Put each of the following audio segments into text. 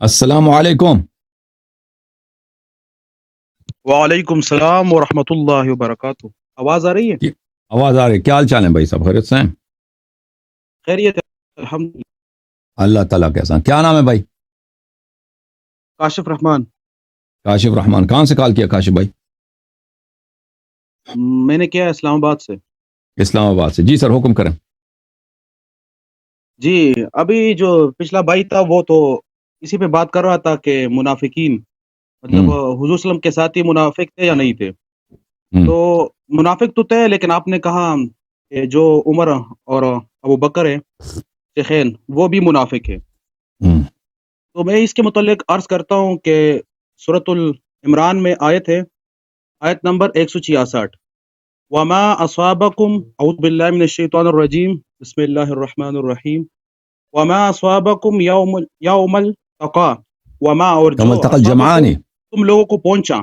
السلام علیکم. وعلیکم السلام ورحمۃ اللہ وبرکاتہ. آواز آ رہی ہے؟ آواز آ رہی ہے. کیا حال چال ہے بھائی؟ سب خیریت سے ہیں؟ خیریت ہے الحمد للہ. اللہ تعالیٰ کیسا. کیا نام ہے بھائی؟ کاشف رحمان. کاشف رحمان. کہاں سے کال کیا کاشف بھائی؟ میں نے کیا اسلام آباد سے. اسلام آباد سے. جی سر حکم کریں. جی ابھی جو پچھلا بھائی تھا وہ تو اسی پہ بات کر رہا تھا کہ منافقین مطلب حضور وسلم کے ساتھ ہی منافق تھے یا نہیں تھے. تو منافق تو تھے، لیکن آپ نے کہا کہ جو عمر اور ابو بکر ہے شیخین وہ بھی منافق ہے. تو میں اس کے متعلق عرض کرتا ہوں کہ سورۃ العمران میں آیت ہے، آیت نمبر 166. وما اصابکم اعوذ باللہ من الشیطان الرجیم بسم اللہ الرحمن الرحیم. وما اصابکم یوم التقا، وما اور جو جمعانی تم لوگوں کو پہنچا،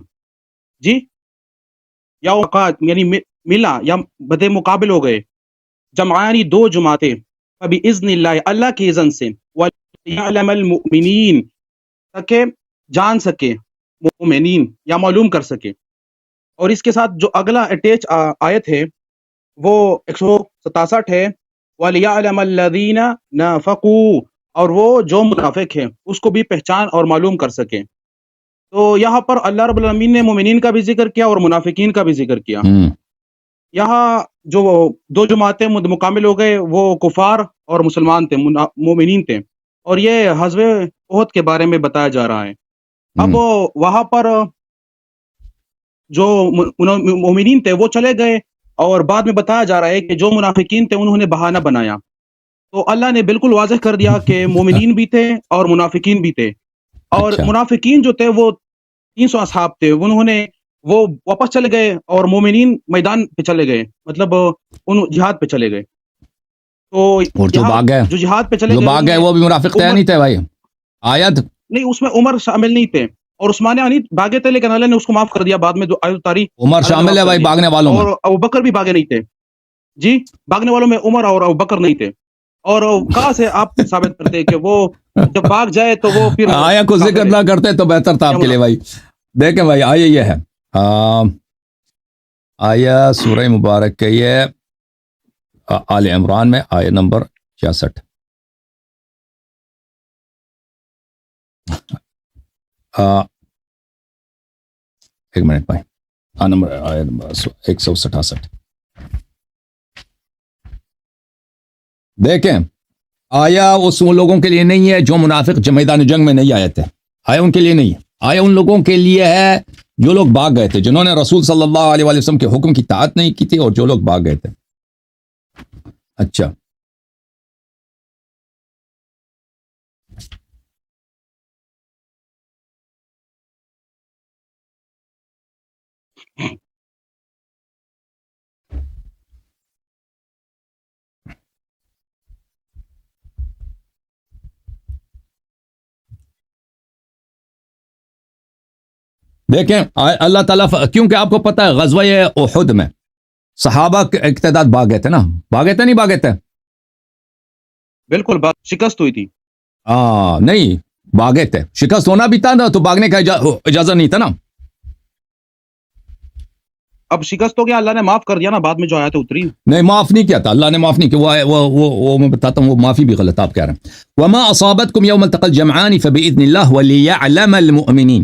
جی یوم التقا یعنی ملا یا بدے مقابل ہو گئے، جمعانی دو جماعتیں، فباذن اللہ اللہ کی اذن سے، وَلْيَعْلَمَ الْمُؤْمِنِينَ تاکہ جان سکے مومنین یا معلوم کر سکے. اور اس کے ساتھ جو اگلا اٹیچ آیت ہے وہ 167 ہے، وَلْيَعْلَمَ الَّذِينَ نَافَقُوا اور وہ جو منافق ہیں اس کو بھی پہچان اور معلوم کر سکیں. تو یہاں پر اللہ رب العالمین نے مومنین کا بھی ذکر کیا اور منافقین کا بھی ذکر کیا. یہاں جو دو جماعتیں مکمل ہو گئے وہ کفار اور مسلمان تھے، مومنین تھے، اور یہ غزوہ احد کے بارے میں بتایا جا رہا ہے. اب وہاں پر جو مومنین تھے وہ چلے گئے اور بعد میں بتایا جا رہا ہے کہ جو منافقین تھے انہوں نے بہانہ بنایا. تو اللہ نے بالکل واضح کر دیا کہ مومنین بھی تھے اور منافقین بھی تھے. اور منافقین جو تھے وہ 300 اصحاب تھے، انہوں نے وہ واپس چلے گئے اور مومنین میدان پہ چلے گئے، مطلب ان جہاد پہ چلے گئے. تو جو بھاگ گئے، جو جہاد پہ چلے جو بھاگ گئے وہ بھی منافق تھے نہیں تھے بھائی؟ آیت نہیں، اس میں عمر شامل نہیں تھے اور عثمان غنی بھاگے تھے، لیکن اللہ نے اس کو معاف کر دیا بعد میں. جو آیت اتاری عمر شامل ہے بھائی بھاگنے والوں میں، اور ابوبکر بھی بھاگے نہیں تھے. جی بھاگنے والوں میں عمر اور ابوبکر نہیں تھے. اور کہاں سے آپ ثابت کرتے کہ وہ جب بھاگ جائے تو وہ پھر آیا کو ذکر نہ کرتے تو بہتر تھا آپ کے لیے بھائی. دیکھیں بھائی آیا یہ ہے، آیا سورہ مبارک کے یہ آل عمران میں آیت نمبر 66. ایک منٹ بھائی، آیت نمبر 167. دیکھیں آیا اس لوگوں کے لیے نہیں ہے جو منافق میدان جنگ میں نہیں آئے تھے. آیا ان کے لیے نہیں ہے، آیا ان لوگوں کے لیے ہے جو لوگ بھاگ گئے تھے، جنہوں نے رسول صلی اللہ علیہ وسلم کے حکم کی اطاعت نہیں کی تھی اور جو لوگ بھاگ گئے تھے. اچھا دیکھیں اللہ تعالیٰ، کیونکہ آپ کو پتہ ہے غزوہ احد میں صحابہ کے تعداد بھاگ گئے تھے نا، بھاگے تھے نہیں بھاگے تھے؟ بالکل شکست ہوئی تھی. نہیں بھاگے تھے، شکست ہونا بھی تھا نا، تو بھاگنے کا اجازت نہیں تھا نا. اب شکست ہو گیا، اللہ نے معاف کر دیا نا بعد میں جو آیات اتری. نہیں معاف نہیں کیا تھا اللہ نے، معاف نہیں کیا. وہ میں بتاتا ہوں، وہ معافی بھی غلط آپ کہہ رہے ہیں. وما اصابتکم یوم التقى الجمعان فباذن اللہ وليعلم المؤمنین.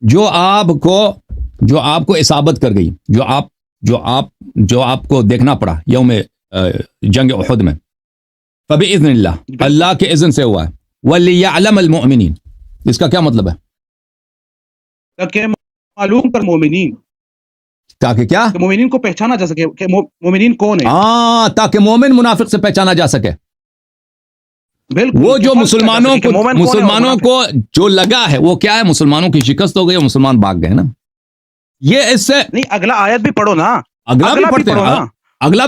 جو آپ کو اصابت کر گئی، جو آپ کو دیکھنا پڑا یوم جنگ احد میں، فباذن اللہ اللہ کے اذن سے ہوا ہے. وليعلم المؤمنین، اس کا کیا مطلب ہے؟ تاکہ معلوم کر مومنین، تاکہ کیا؟ کہ مومنین کو پہچانا جا سکے کہ مومنین کون ہیں. تاکہ مومن منافق سے پہچانا جا سکے. بالکل وہ جو مسلمانوں کو جو لگا ہے وہ کیا ہے؟ مسلمانوں کی شکست ہو گئی اور مسلمان بھاگ گئے نا. یہ اس سے نہیں، اگلا آیت بھی پڑھو نا، اگلا بھی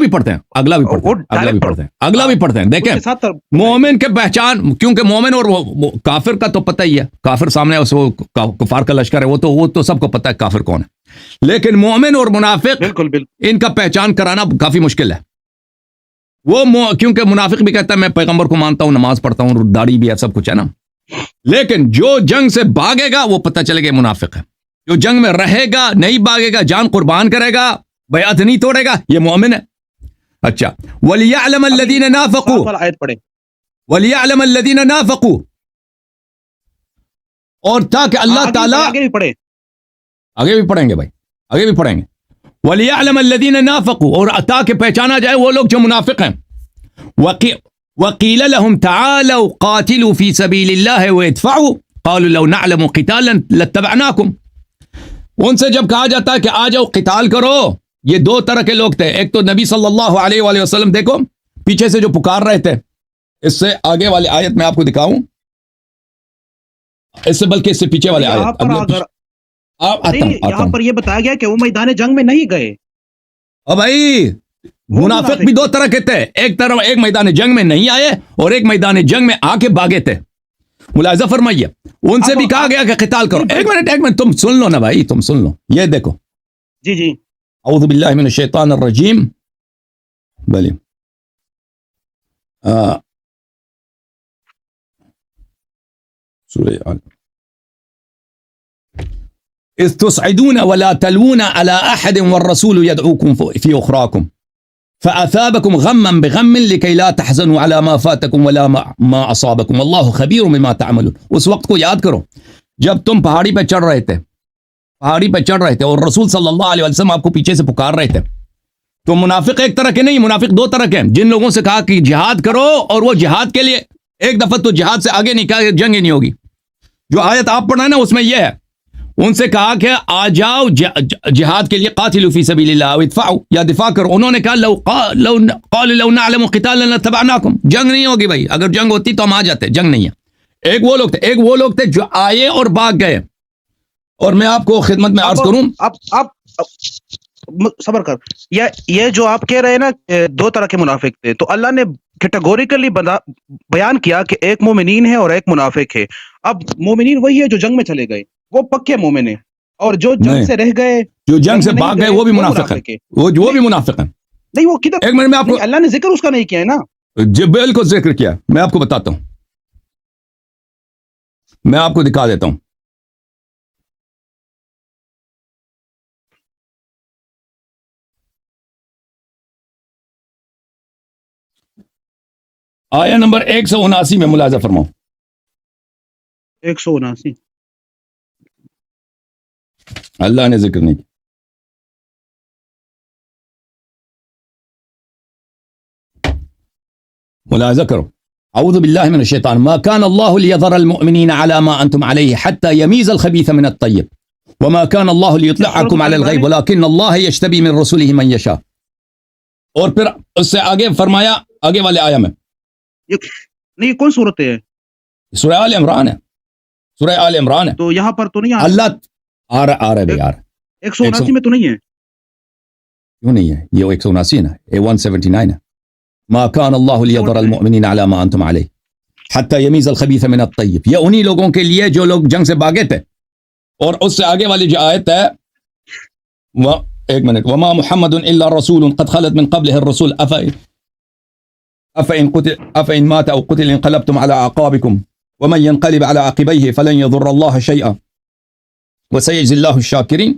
پڑھتے ہیں. دیکھیں مومن کے پہچان، کیونکہ مومن اور کافر کا تو پتہ ہی ہے، کافر سامنے کفار کا لشکر ہے، وہ تو سب کو پتہ ہے کافر کون ہے. لیکن مومن اور منافق بالکل ان کا پہچان کرانا کافی مشکل ہے. کیونکہ منافق بھی کہتا ہے میں پیغمبر کو مانتا ہوں، نماز پڑھتا ہوں، داڑھی بھی ہے، سب کچھ ہے نا. لیکن جو جنگ سے بھاگے گا وہ پتہ چلے گا منافق ہے. جو جنگ میں رہے گا, نہیں بھاگے گا, جان قربان کرے گا, بیعت نہیں توڑے گا, یہ مومن ہے. اچھا, وَلِيَعْلَمَ الَّذِينَ نَافَقُوا, والا آیت پڑھے. وَلِيَعْلَمَ الَّذِينَ نَافَقُوا, اور تاکہ اللہ تعالیٰ, آگے بھی پڑھے. آگے بھی پڑھیں گے بھائی, آگے بھی پڑھیں گے. وَلِيَعْلَمَ الَّذِينَ نَافَقُوا, اور تاکہ پہچانا جائے وہ لوگ جو منافق ہیں. وَقِيلَ لَهُمْ تَعَالَوْا قَاتِلُوا فِي سَبِيلِ اللَّهِ وَادْفَعُوا قَالُوا لَوْ نَعْلَمُ قِتَالًا لَاتَّبَعْنَاكُمْ. ان سے جب کہا جاتا ہے کہ آ جاؤ قتال کرو, یہ دو طرح کے لوگ تھے. ایک تو نبی صلی اللہ علیہ وآلہ وسلم, دیکھو پیچھے سے جو پکار رہے تھے, اس سے آگے والی آیت میں آپ کو دکھاؤں, اس سے بلکہ اس سے پیچھے والے یہاں آیت. پر اگر یہاں پر یہ بتایا گیا کہ وہ میدان جنگ میں نہیں گئے. اب بھائی منافق بھی دو طرح کے تھے. ایک میدان جنگ میں نہیں آئے اور ایک میدان جنگ میں آ کے بھاگے تھے. ملاحظہ فرمائیے, ان سے بھی کہا گیا کہ قتال کرو. ایک منٹ تم سن لو نا بھائی, تم سن لو. یہ دیکھو, جی جی, اعوذ باللہ من الشیطان الرجیم. بلی سورہ آل, اذ تصعدون ولا تلوون على احد والرسول يدعوكم في اخراكم فاثابكم غما بغم لكي لا تحزنوا على ما فاتكم ولا ما اصابكم والله خبير بما تعملون. اس وقت کو یاد کرو جب تم پہاڑی پہ چڑھ رہے تھے, اور رسول صلی اللہ علیہ وسلم آپ کو پیچھے سے پکار رہے تھے. تو منافق ایک طرح کے نہیں, منافق دو طرح کے ہیں. جن لوگوں سے کہا کہ جہاد کرو, اور وہ جہاد کے لیے ایک دفعہ تو جہاد سے آگے نہیں, کہا جنگ ہی نہیں ہوگی. جو آیت آپ پڑھنا ہے نا, اس میں یہ ہے, ان سے کہا کہ آ جاؤ جہاد کے لیے, قاتلوا فی سبیل اللہ وادفعوا, یا دفاع کرو. انہوں نے کہا لو نعلم قتالا لاتبعناکم, جنگ نہیں ہوگی بھائی, اگر جنگ ہوتی تو ہم آ جاتے, جنگ نہیں ہے. ایک وہ لوگ تھے جو آئے اور بھاگ گئے. اور میں آپ کو خدمت میں عرض کروں, آپ صبر کر. یہ جو آپ کہہ رہے ہیں نا دو طرح کے منافق تھے, تو اللہ نے کیٹیگوریکلی بیان کیا کہ ایک مومنین ہے اور ایک منافق ہے. اب مومنین وہی ہے جو جنگ میں چلے گئے, وہ پکے مومن ہیں, اور جو جنگ سے رہ گئے, جو جنگ سے بھاگ گئے, وہ بھی منافق ہیں. وہ بھی منافق ہیں. نہیں, وہ کدھر, ایک منٹ میں آپ کو, اللہ نے ذکر اس کا نہیں کیا ہے نا. جی بالکل ذکر کیا, میں آپ کو بتاتا ہوں, میں آپ کو دکھا دیتا ہوں. آیا نمبر 179 میں ملاحظہ فرماؤ. 179 اللہ نے ذکر نہیں کیا. ملاحظہ کرو, اعوذ باللہ من الشیطان, ما كان الله ليذر المؤمنين على ما انتم عليه حتى يميز الخبيث من الطيب وما كان الله ليطلعكم على الغيب ولكن الله يجتبي من رسله من يشاء. اور پھر اس سے آگے فرمایا, آگے والے آیا میں, نہیں کون صورت ہے؟ سورہ آل عمران ہے, سورہ آل عمران ہے. تو یہاں پر تو نہیں اللہ آ رہا ہے بھائی, آ رہا ہے. 179 میں تو نہیں ہے. کیوں نہیں ہے؟ یہ 179 ہے, 179 ہے. ما كان الله ليذر المؤمنين على ما انتم عليه حتى يميز الخبيث من الطيب. یہ انہی لوگوں کے لیے جو لوگ جنگ سے بھاگے تھے. اور اس سے آگے والی جو آیت ہے, ایک منٹ, وما محمد الا رسول قد خلت من قبله الرسل افإن مات او قتل انقلبتم على اعقابكم ومن ينقلب على عقبيه فلن يضر الله شيئا وسيجزي الله الشاكرين.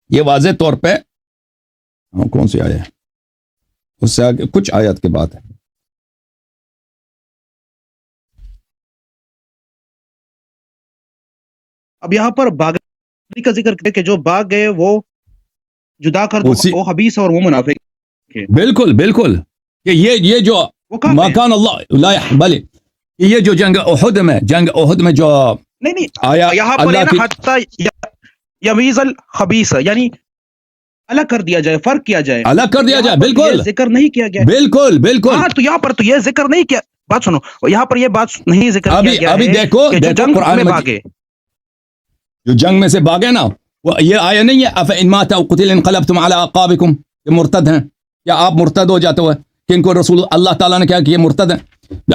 یہ واضح طور پہ کون سی آیت ہے, اس سے آگے کچھ آیات کے بعد ہے. اب یہاں پر باغی کا ذکر کہ جو باغ گئے وہ جدا کر دو, وہ خبیث اور وہ منافق. بالکل بالکل, کہ یہ جو مکان اللہ لا بلے, یہ جو جنگ احد میں جو نہیں آیا, یہاں پر حتی یمیز الخبیث, یعنی الگ کر دیا جائے, فرق کیا جائے, الگ کر دیا جائے. بالکل ذکر نہیں کیا گیا. بالکل بالکل. ہاں, تو یہاں پر تو یہ ذکر نہیں کیا. بات سنو, یہاں پر یہ بات نہیں ذکر کیا گیا. ابھی دیکھو قرآن میں بھاگے, جو جنگ میں سے بھاگے نا, وہ یہ آیا نہیں ہے افإن مات او قتل انقلبتم على اعقابكم, یہ مرتد ہیں, یا آپ مرتد ہو جاتے ہوئے, کہ ان کو رسول اللہ تعالیٰ نے کہا کہ یہ مرتد ہیں.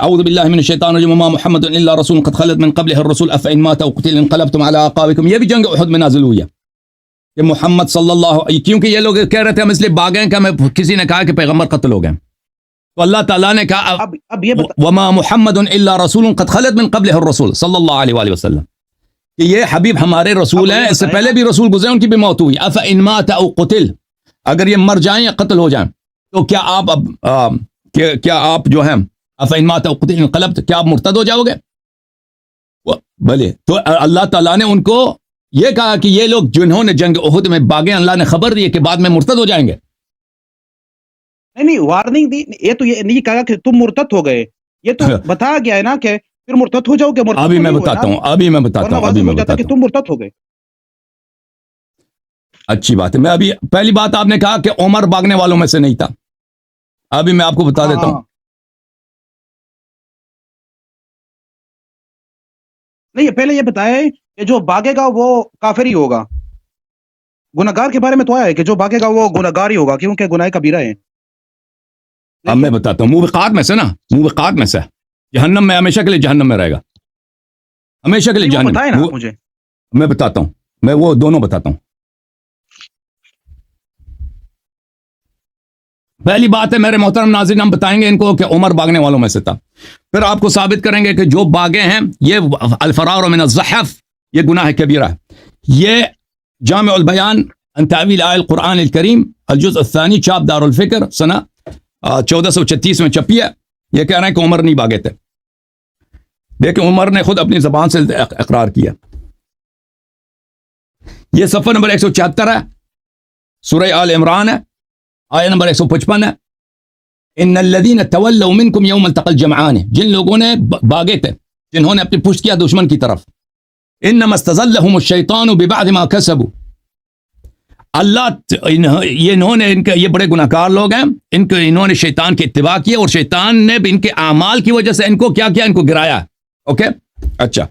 اعوذ باللہ من الشیطان الرجیم, وما محمد الا رسول قد خلت من قبله الرسل افإن مات او قتل انقلبتم على اعقابكم. یہ بھی جنگ احد میں نازل ہوئی ہے کہ محمد صلی اللہ, کیونکہ یہ لوگ کہہ رہے تھے ہم اس لیے بھاگے ہیں کہ ہمیں کسی نے کہا کہ پیغمبر قتل ہو گئے. تو اللہ تعالیٰ نے کہا اب یہ وما محمد الا رسول قد خلت من قبلہ الرسول صلی اللہ علیہ وآلہ وسلم کہ یہ حبیب ہمارے رسول ہیں، اس سے پہلے بھی رسول گزرے، ان کی بھی موت ہوئی. افإن مات او قتل، اگر یہ مر جائیں یا قتل ہو جائیں تو کیا آپ کیا آپ جو ہیں افإن مات او قتل انقلبت، کیا آپ مرتد ہو جاؤ گے؟ بھلے تو اللہ تعالیٰ نے ان کو یہ کہا کہ یہ لوگ جنہوں نے جنگ احد میں باغے، اللہ نے خبر دی کہ بعد میں مرتد ہو جائیں گے. نہیں وارننگ دی، یہ تو یہ نہیں کہا کہ تم مرتد ہو گئے، یہ تو بتایا گیا ہے نا کہ پھر مرتد ہو جاؤ گے. ابھی میں بتاتا ہوں کہ تم مرتد ہو گئے. اچھی بات ہے. میں ابھی پہلی بات آپ نے کہا کہ عمر بھاگنے والوں میں سے نہیں تھا، ابھی میں آپ کو بتا دیتا ہوں. نہیں پہلے یہ بتایا کہ جو بھاگے گا وہ کافر ہی ہوگا. گناہگار کے بارے میں تو آیا ہے کہ جو بھاگے گا وہ گناہگار ہی ہوگا، کیونکہ گناہ کبیرہ ہے. اب میں بتاتا ہوں، موبقات میں سے نا، موبقات میں سے جہنم میں ہمیشہ کے لیے جہنم میں رہے گا، ہمیشہ کے لیے جہنم. بتائے نا مجھے، میں بتاتا ہوں، میں وہ دونوں بتاتا ہوں. پہلی بات ہے میرے محترم ناظرین، ہم بتائیں گے ان کو کہ عمر بھاگنے والوں میں سے تھا. پھر آپ کو ثابت کریں گے کہ جو بھاگے ہیں یہ الفرار من الزحف، یہ گناہ کبیرہ ہے. یہ جامع البیان عن تعویل آیہ القرآن الکریم الجزء الثانی، چاپ دار الفکر، سنہ 1436 میں چھپی ہے. یہ کہہ رہے ہیں کہ عمر نہیں بھاگے تھے، لیکن عمر نے خود اپنی زبان سے اقرار کیا. یہ صفحہ نمبر 174 ہے، سورہ آل عمران ہے، آیہ نمبر 155 ہے. ان الذین تولوا منکم یوم التقى الجمعان، جن لوگوں نے بھاگے تھے، جنہوں نے اپنی پشت کیا دشمن کی طرف. انما استزلهم الشیطان ببعض ما کسبوا، اللہ یہ بڑے گناہ گار لوگ ہیں، انہوں نے شیطان کی اتباع کی اور شیطان نے بھی ان کے اعمال کی وجہ سے ان کو کیا کیا، ان کو گرایا. اوکے اچھا،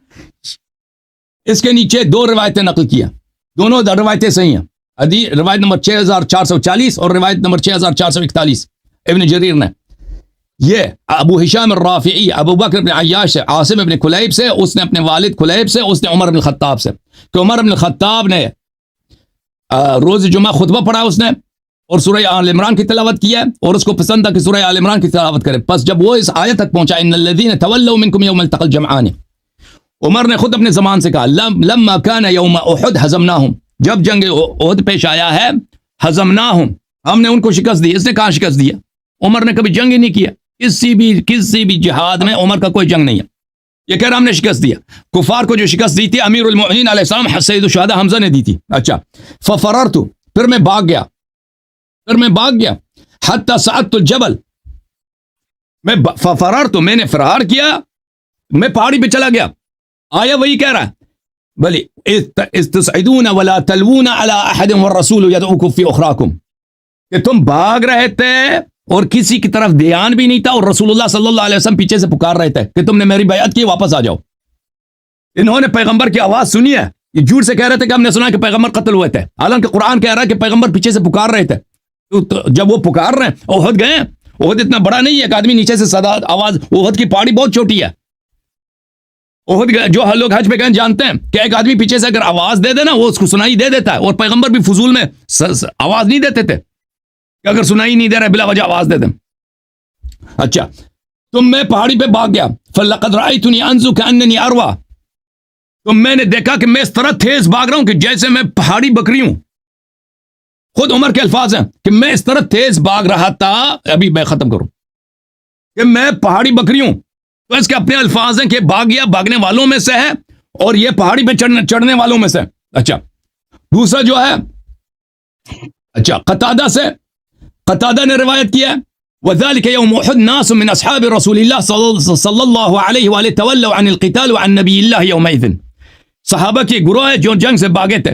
اس کے نیچے دو روایتیں نقل کیا، دونوں روایتیں صحیح ہیں. روایت نمبر 6440 اور روایت نمبر 6441 ابن جریر نے. یہ ابو ہشام الرافعی ابو بکر بن عیاش سے، عاصم ابن کلیب سے، اس نے اپنے والد کلیب سے، اس نے عمر بن الخطاب سے، کہ عمر بن الخطاب نے روز جمعہ خطبہ پڑھا اس نے، اور سورہ آل عمران کی تلاوت کیا، اور اس کو پسند تھا کہ سورہ آل عمران کی تلاوت کرے. پس جب وہ اس آیت تک پہنچا ان الذین تولوا منکم یوم التقى الجمعان، عمر نے خود اپنے زبان سے کہا لما کان یوم احد ہزمناہم، جب جنگ احد پیش آیا ہے، ہزمناہم، ہم نے ان کو شکست دی. اس نے کہاں شکست دیا؟ عمر نے کبھی جنگ ہی نہیں کیا، کسی بھی جہاد میں عمر کا کوئی جنگ نہیں ہے. یہ کہہ رہا ہم نے شکست دیا. کفار کو جو شکست دی تھی امیر المؤمنین علیہ السلام سید الشہداء حمزہ نے دی تھی. اچھا، ففررت، پھر میں بھاگ گیا، حتی صعدت الجبل، میں ففررت، میں نے فرار کیا، میں پہاڑی پہ چلا گیا. آیا وہی کہہ رہا ہے بلی استصعدون ولا تلوون على احد والرسول يدعوكم في اخراكم، کہ تم بھاگ رہے تھے اور کسی کی طرف دھیان بھی نہیں تھا، اور رسول اللہ صلی اللہ علیہ وسلم پیچھے سے پکار رہے تھے کہ تم نے میری بیعت کی، واپس آ جاؤ. انہوں نے پیغمبر کی آواز سنی ہے، یہ جھوٹ سے کہہ رہے تھے کہ ہم نے سنا کہ پیغمبر قتل ہوئے تھے، حالانکہ قرآن کہہ رہا ہے کہ پیغمبر پیچھے سے پکار رہے تھے. تو جب وہ پکار رہے ہیں، احد گئے، احد اتنا بڑا نہیں ہے کہ آدمی نیچے سے صدا آواز، احد کی پہاڑی بہت چھوٹی ہے. احد جو لوگ حج پہ گئے جانتے ہیں کہ ایک آدمی پیچھے سے اگر آواز دے دے نا، وہ اس کو سنائی دے دیتا ہے، اور پیغمبر بھی فضول میں آواز نہیں دیتے تھے کہ اگر سنائی نہیں دے رہا بلا وجہ آواز دے دیں. اچھا، تو میں پہاڑی پہ بھاگ گیا، فلقد رأيتني انزو كأنني اروى، تو میں نے دیکھا کہ میں اس طرح تیز بھاگ رہا ہوں کہ جیسے میں پہاڑی بکری ہوں. خود عمر کے الفاظ ہیں کہ میں اس طرح تیز بھاگ رہا تھا، ابھی میں ختم کروں، کہ میں پہاڑی بکری ہوں. تو اس کے اپنے الفاظ ہیں کہ بھاگنے والوں میں سے ہے، اور یہ پہاڑی پہ چڑھنے والوں میں سے. اچھا، دوسرا جو ہے، اچھا قتادہ نے روایت کیا ہے وذلك يوم احد ناس من اصحاب رسول الله صلی اللہ علیہ وآلہ تولوا عن القتال وعن نبی اللہ یومئذ، صحابہ کی گروہ ہے جو جنگ سے بھاگے تھے،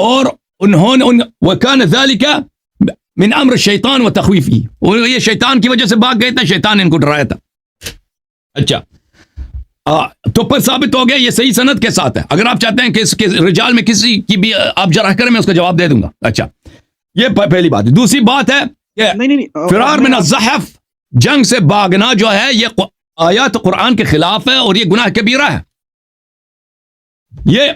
اور انہوں نے وكان ذلك من امر الشیطان وتخویفه، اور یہ شیطان کی وجہ سے بھاگ گئے تھے، شیطان نے ان کو ڈرایا تھا. اچھا، تو پر ثابت ہو گیا یہ صحیح سند کے ساتھ ہے. اگر آپ چاہتے ہیں کہ اس کے رجال میں کسی کی بھی آپ جرح کریں، میں اس کا جواب دے دوں گا. اچھا، یہ پہلی بات ہے. دوسری بات ہے کہ فرار من الزحف، جنگ سے بھاگنا جو ہے یہ آیات قرآن کے خلاف ہے، اور یہ گناہ کبیرہ ہے. یہ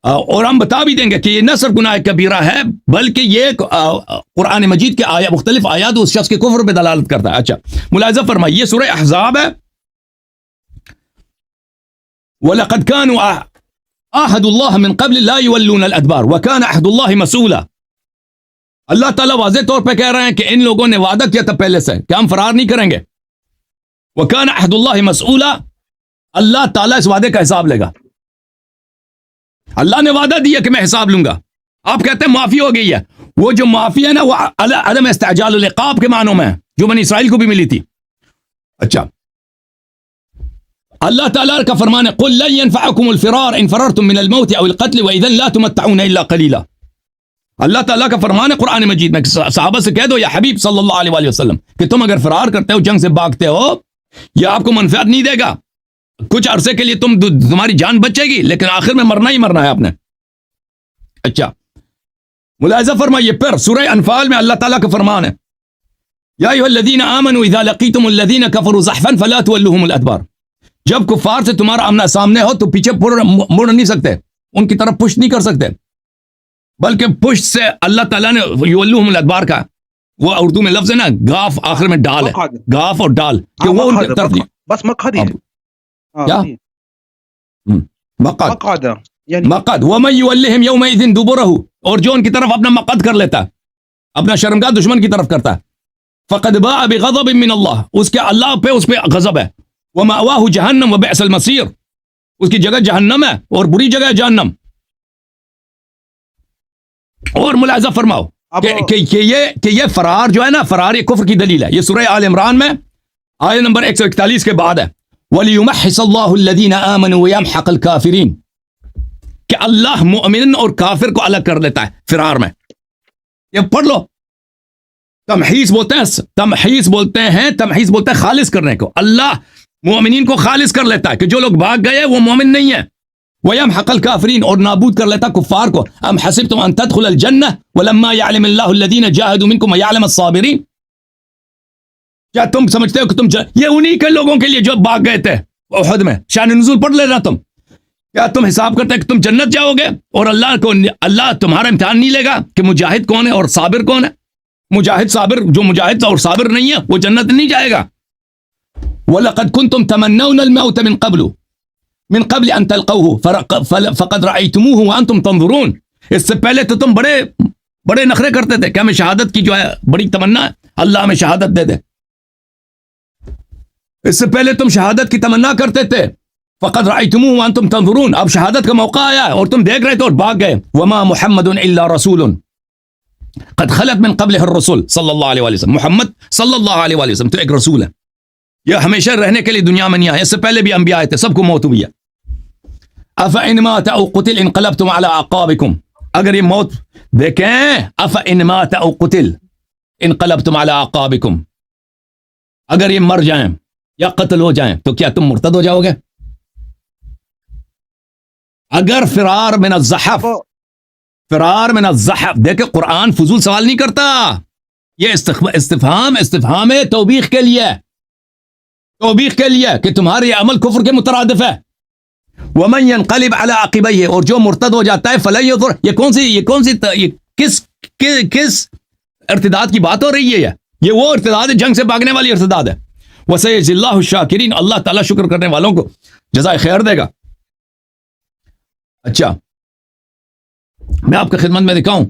اور ہم بتا بھی دیں گے کہ یہ نہ صرف گناہ کبیرہ ہے بلکہ یہ قرآن مجید کے مختلف آیات اس شخص کے کفر پہ دلالت کرتا ہے. اچھا ملاحظہ فرمائیے، یہ سورہ احزاب ہے. وَلَقَدْ كَانُوا عَاهَدُوا اللَّهَ مِنْ قَبْلِ لَا يُوَلُّونَ الْأَدْبَارَ وَكَانَ عَهْدُ اللَّهِ مَسْئُولًا. اللہ تعالیٰ واضح طور پہ کہہ رہے ہیں کہ ان لوگوں نے وعدہ کیا تھا پہلے سے کہ ہم فرار نہیں کریں گے. وَكَانَ عَهْدُ اللَّهِ مَسْئُولًا، اللہ تعالیٰ اس وعدے کا حساب لے گا. اللہ نے وعدہ دیا کہ میں حساب لوں گا. آپ کہتے ہیں معافی ہو گئی ہے. وہ جو معافی ہے نا وہ عدم استعجال العقاب کے معنوں میں ہے جو بنی اسرائیل کو بھی ملی تھی. اچھا اللہ تعالیٰ کا فرمان ہے قُلْ لَن يَنْفَعَكُمُ الْفِرَارُ إِنْ فَرَرْتُم مِّنَ الْمَوْتِ أَوِ الْقَتْلِ وَإِذًا لَّا تُمَتَّعُونَ إِلَّا قَلِيلًا. اللہ تعالیٰ کا فرمان ہے قرآن مجید میں، صحابہ سے کہہ دو یا حبیب صلی اللہ علیہ وآلہ وسلم کہ تم اگر فرار کرتے ہو، جنگ سے بھاگتے ہو، یہ آپ کو منفعت نہیں دے گا. کچھ عرصے کے لیے تمہاری جان بچے گی لیکن آخر میں مرنا ہی مرنا ہے آپ نے. اچھا ملاحظہ فرمائیے پھر سورہ انفال میں اللہ تعالیٰ کا فرمان ہے یا ایھا الذین آمنوا اذا لقیتم الذین کفروا زحفا فلا تولوہم الادبار. جب کفار سے تمہارا آمنا سامنے ہو تو پیچھے مڑ نہیں سکتے، ان کی طرف پشت نہیں کر سکتے، بلکہ پشت سے اللہ تعالیٰ نے یولوہم الادبار کا، وہ اردو میں لفظ ہے نا گاف، آخر میں ڈال ہے، گاف اور ڈال، کہ وہ ان کی طرف نہیں. بس مقعد کیا مقعد مقعد ومن یولہم یومئذ دبرہ، اور جو ان کی طرف اپنا مقعد کر لیتا ہے، اپنا شرمگاہ دشمن کی طرف کرتا ہے، فقد باء بغضب من اللہ، اس کے اللہ پہ اس پہ غضب ہے. ومأواہ جہنم وبئس المصیر، اس کی جگہ جہنم ہے اور بری جگہ ہے جہنم. اور ملاحظہ فرماؤ کہ یہ فرار جو ہے نا، فرار یہ کفر کی دلیل ہے. یہ سورہ آل عمران میں آیت نمبر 141 کے بعد ہے وَلِيُمَحِّصَ اللَّهُ الَّذِينَ آمَنُوا وَيَمْحَقَ الْكَافِرِينَ، کہ اللہ مؤمن اور کافر کو الگ کر لیتا ہے فرار میں. یہ پڑھ لو، تمحیص بولتے ہیں، تمحیص بولتے ہیں خالص کرنے کو. اللہ مومنین کو خالص کر لیتا ہے کہ جو لوگ بھاگ گئے وہ مومن نہیں ہیں. وَيَمْحَقَ الْكَافِرِينَ، اور نابود کر لیتا کفار کو. ام حسبتم ان تدخل الجنہ ولما يعلم اللہ الذین جاہدوا منکم ویعلم الصابرین، کیا تم سمجھتے ہو کہ یہ انہی کے لوگوں کے لیے جو بھاگ گئے تھے احد میں؟ شان نزول پڑھ لینا. کیا تم حساب کرتے کہ تم جنت جاؤ گے اور اللہ تمہارا امتحان نہیں لے گا کہ مجاہد کون ہے اور صابر کون ہے؟ مجاہد صابر، جو مجاہد اور صابر نہیں ہے وہ جنت نہیں جائے گا. وَلَقَدْ كُنْتُمْ تَمَنَّوْنَ الْمَوْتَ مِنْ قَبْلِ أَنْ تَلْقَوْهُ فَقَدْ رَأَيْتُمُوهُ وَأَنْتُمْ تَنْظُرُونَ. اس سے پہلے تو تم بڑے نخرے کرتے تھے کہ ہمیں شہادت کی جو ہے بڑی تمنا ہے، اللہ ہمیں شہادت دے دے. اس سے پہلے تم شہادت کی تمنا کرتے تھے. فَقَدْ رَأَيْتُمُوهُ وَأَنْتُمْ تَنْظُرُونَ، اب شہادت کا موقع آیا ہے اور تم دیکھ رہے تھے اور بھاگ گئے. وَمَا مُحَمَّدٌ إِلَّا رَسُولٌ قد خلت من قبلہ الرسول صلی اللہ علیہ وآلہ وسلم. محمد صلی اللہ علیہ وآلہ وسلم تو ایک رسول ہے، یہ ہمیشہ رہنے کے لیے دنیا میں نہیں آئے، اس سے پہلے بھی انبیاء آئے تھے، سب کو موت ہوئی ہے. افإن مات او قتل انقلبتم على اعقابکم، اگر یہ موت دیکھیں، افإن مات او قتل انقلبتم على اعقابکم، اگر یہ مر جائیں یا قتل ہو جائیں تو کیا تم مرتد ہو جاؤ گے؟ اگر فرار من الزحف، فرار من الزحف، دیکھیں قرآن فضول سوال نہیں کرتا، یہ استفہام ہے توبیخ کے لیے، توبیخ کے لیے کہ تمہارے عمل کفر کے مترادف ہے. ومن ينقلب على عقبیہ، اور جو مرتد ہو جاتا ہے فلن یضر، یہ کس ارتداد کی بات ہو رہی ہے؟ یہ وہ ارتداد ہے، جنگ سے بھاگنے والی ارتداد ہے. وسيجزي الله الشاکرین، اللہ تعالیٰ شکر کرنے والوں کو جزائے خیر دے گا. اچھا میں آپ کی خدمت میں دکھاؤں،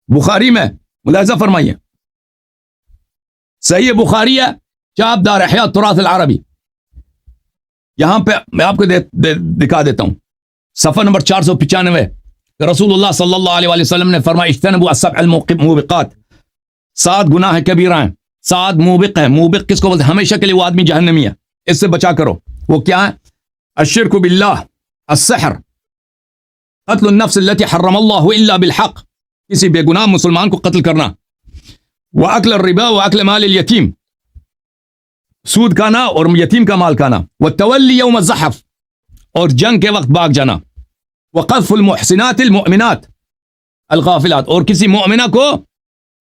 بخاری میں ملاحظہ فرمائیے، صحیح بخاری ہے، چاپ دار احیاء التراث العربی، یہاں پہ میں آپ کو دکھا دیتا ہوں صفحہ نمبر 495. رسول اللہ صلی اللہ علیہ وآلہ وسلم نے فرمایا اجتنبوا السبع الموبقات، 7 گناہ کبیرہ ہیں، 7 موبق ہیں. موبق کس کو بولتے ہیں؟ ہمیشہ کے لیے وہ آدمی جہنمی ہے، اس سے بچا کرو. وہ کیا ہے؟ الشرک باللہ، السحر، قتل النفس التي حرم اللہ الا بالحق، کسی بے گناہ مسلمان کو قتل کرنا، واکل الربا واکل مال الیتیم، سود کھانا اور یتیم کا مال کھانا، والتولی یوم الزحف، اور جنگ کے وقت بھاگ جانا، وقذف المحسنات المؤمنات الغافلات، اور کسی مؤمنہ کو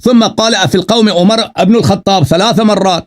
ثم قال في القوم عمر ابن الخطاب 3 مرات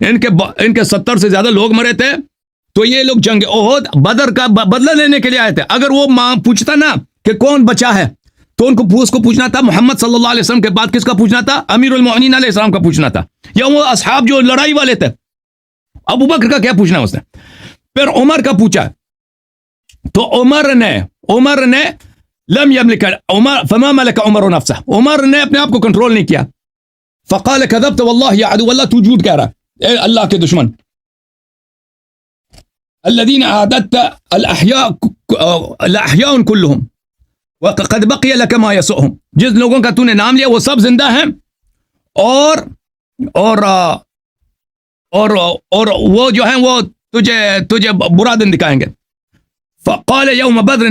ان کے 70 سے زیادہ لوگ مرے تھے. تو یہ لوگ جنگ احد بدر کا بدلہ لینے کے لیے آئے تھے. اگر وہ ماں پوچھتا نا کہ کون بچا ہے تو اس کو پوچھنا تھا محمد صلی اللہ علیہ وسلم کے بعد کس کا پوچھنا تھا؟ امیر المؤمنین علیہ السلام کا پوچھنا تھا. یا وہ اصحاب جو لڑائی والے تھے ابو بکر کا کیا پوچھنا اس نے؟ پھر عمر کا پوچھا تو عمر نے لم یملک عمر فما ملک عمر نفسه. عمر نے اپنے آپ کو کنٹرول نہیں کیا. فقال كذبت والله يا عدو اللہ تو جھوٹ کہہ رہا ہے اے اللہ کے دشمن. الذين عادت الاحياء كلهم وقد بقي لك ما يسؤهم. جس لوگوں کا تو نے نام لیا وہ سب زندہ ہیں اور وہ جو ہیں وہ تجھے برا دن دکھائیں گے. فقال یوم بدر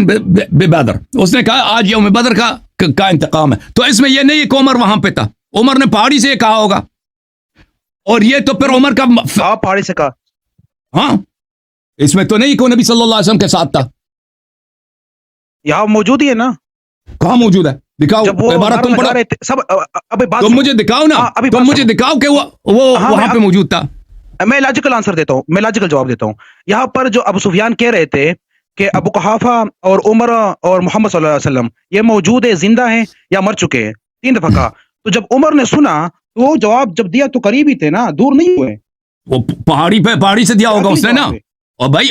ببدر. اس نے کہا آج یوم بدر کا انتقام ہے. تو اس میں یہ نہیں کہ عمر وہاں پہ تھا. عمر نے پہاڑی سے یہ کہا ہوگا. اور یہ تو پھر عمر کا پہاڑی سے کہا. ہاں اس میں تو نہیں کہ وہ نبی صلی اللہ علیہ وسلم کے ساتھ تھا. یہاں موجود ہی ہے نا. کہاں موجود ہے؟ دکھاؤ عبارت تم پڑھو. تم مجھے دکھاؤ نا. تم مجھے دکھاؤ کہ وہ وہاں پہ موجود تھا. میں لاجیکل آنسر دیتا ہوں. میں لاجیکل جواب دیتا ہوں. یہاں پر جو ابو سفیان کہہ رہے تھے کہ ابو قحافہ اور عمر اور محمد صلی اللہ علیہ وسلم یہ موجود ہے، زندہ ہیں یا مر چکے ہیں، 3 دفعہ کہا. تو جب عمر نے سنا تو وہ جواب جب دیا تو قریب ہی تھے نا، دور نہیں ہوئے. وہ پہاڑی سے دیا ہوگا اس نے نا. اور بھائی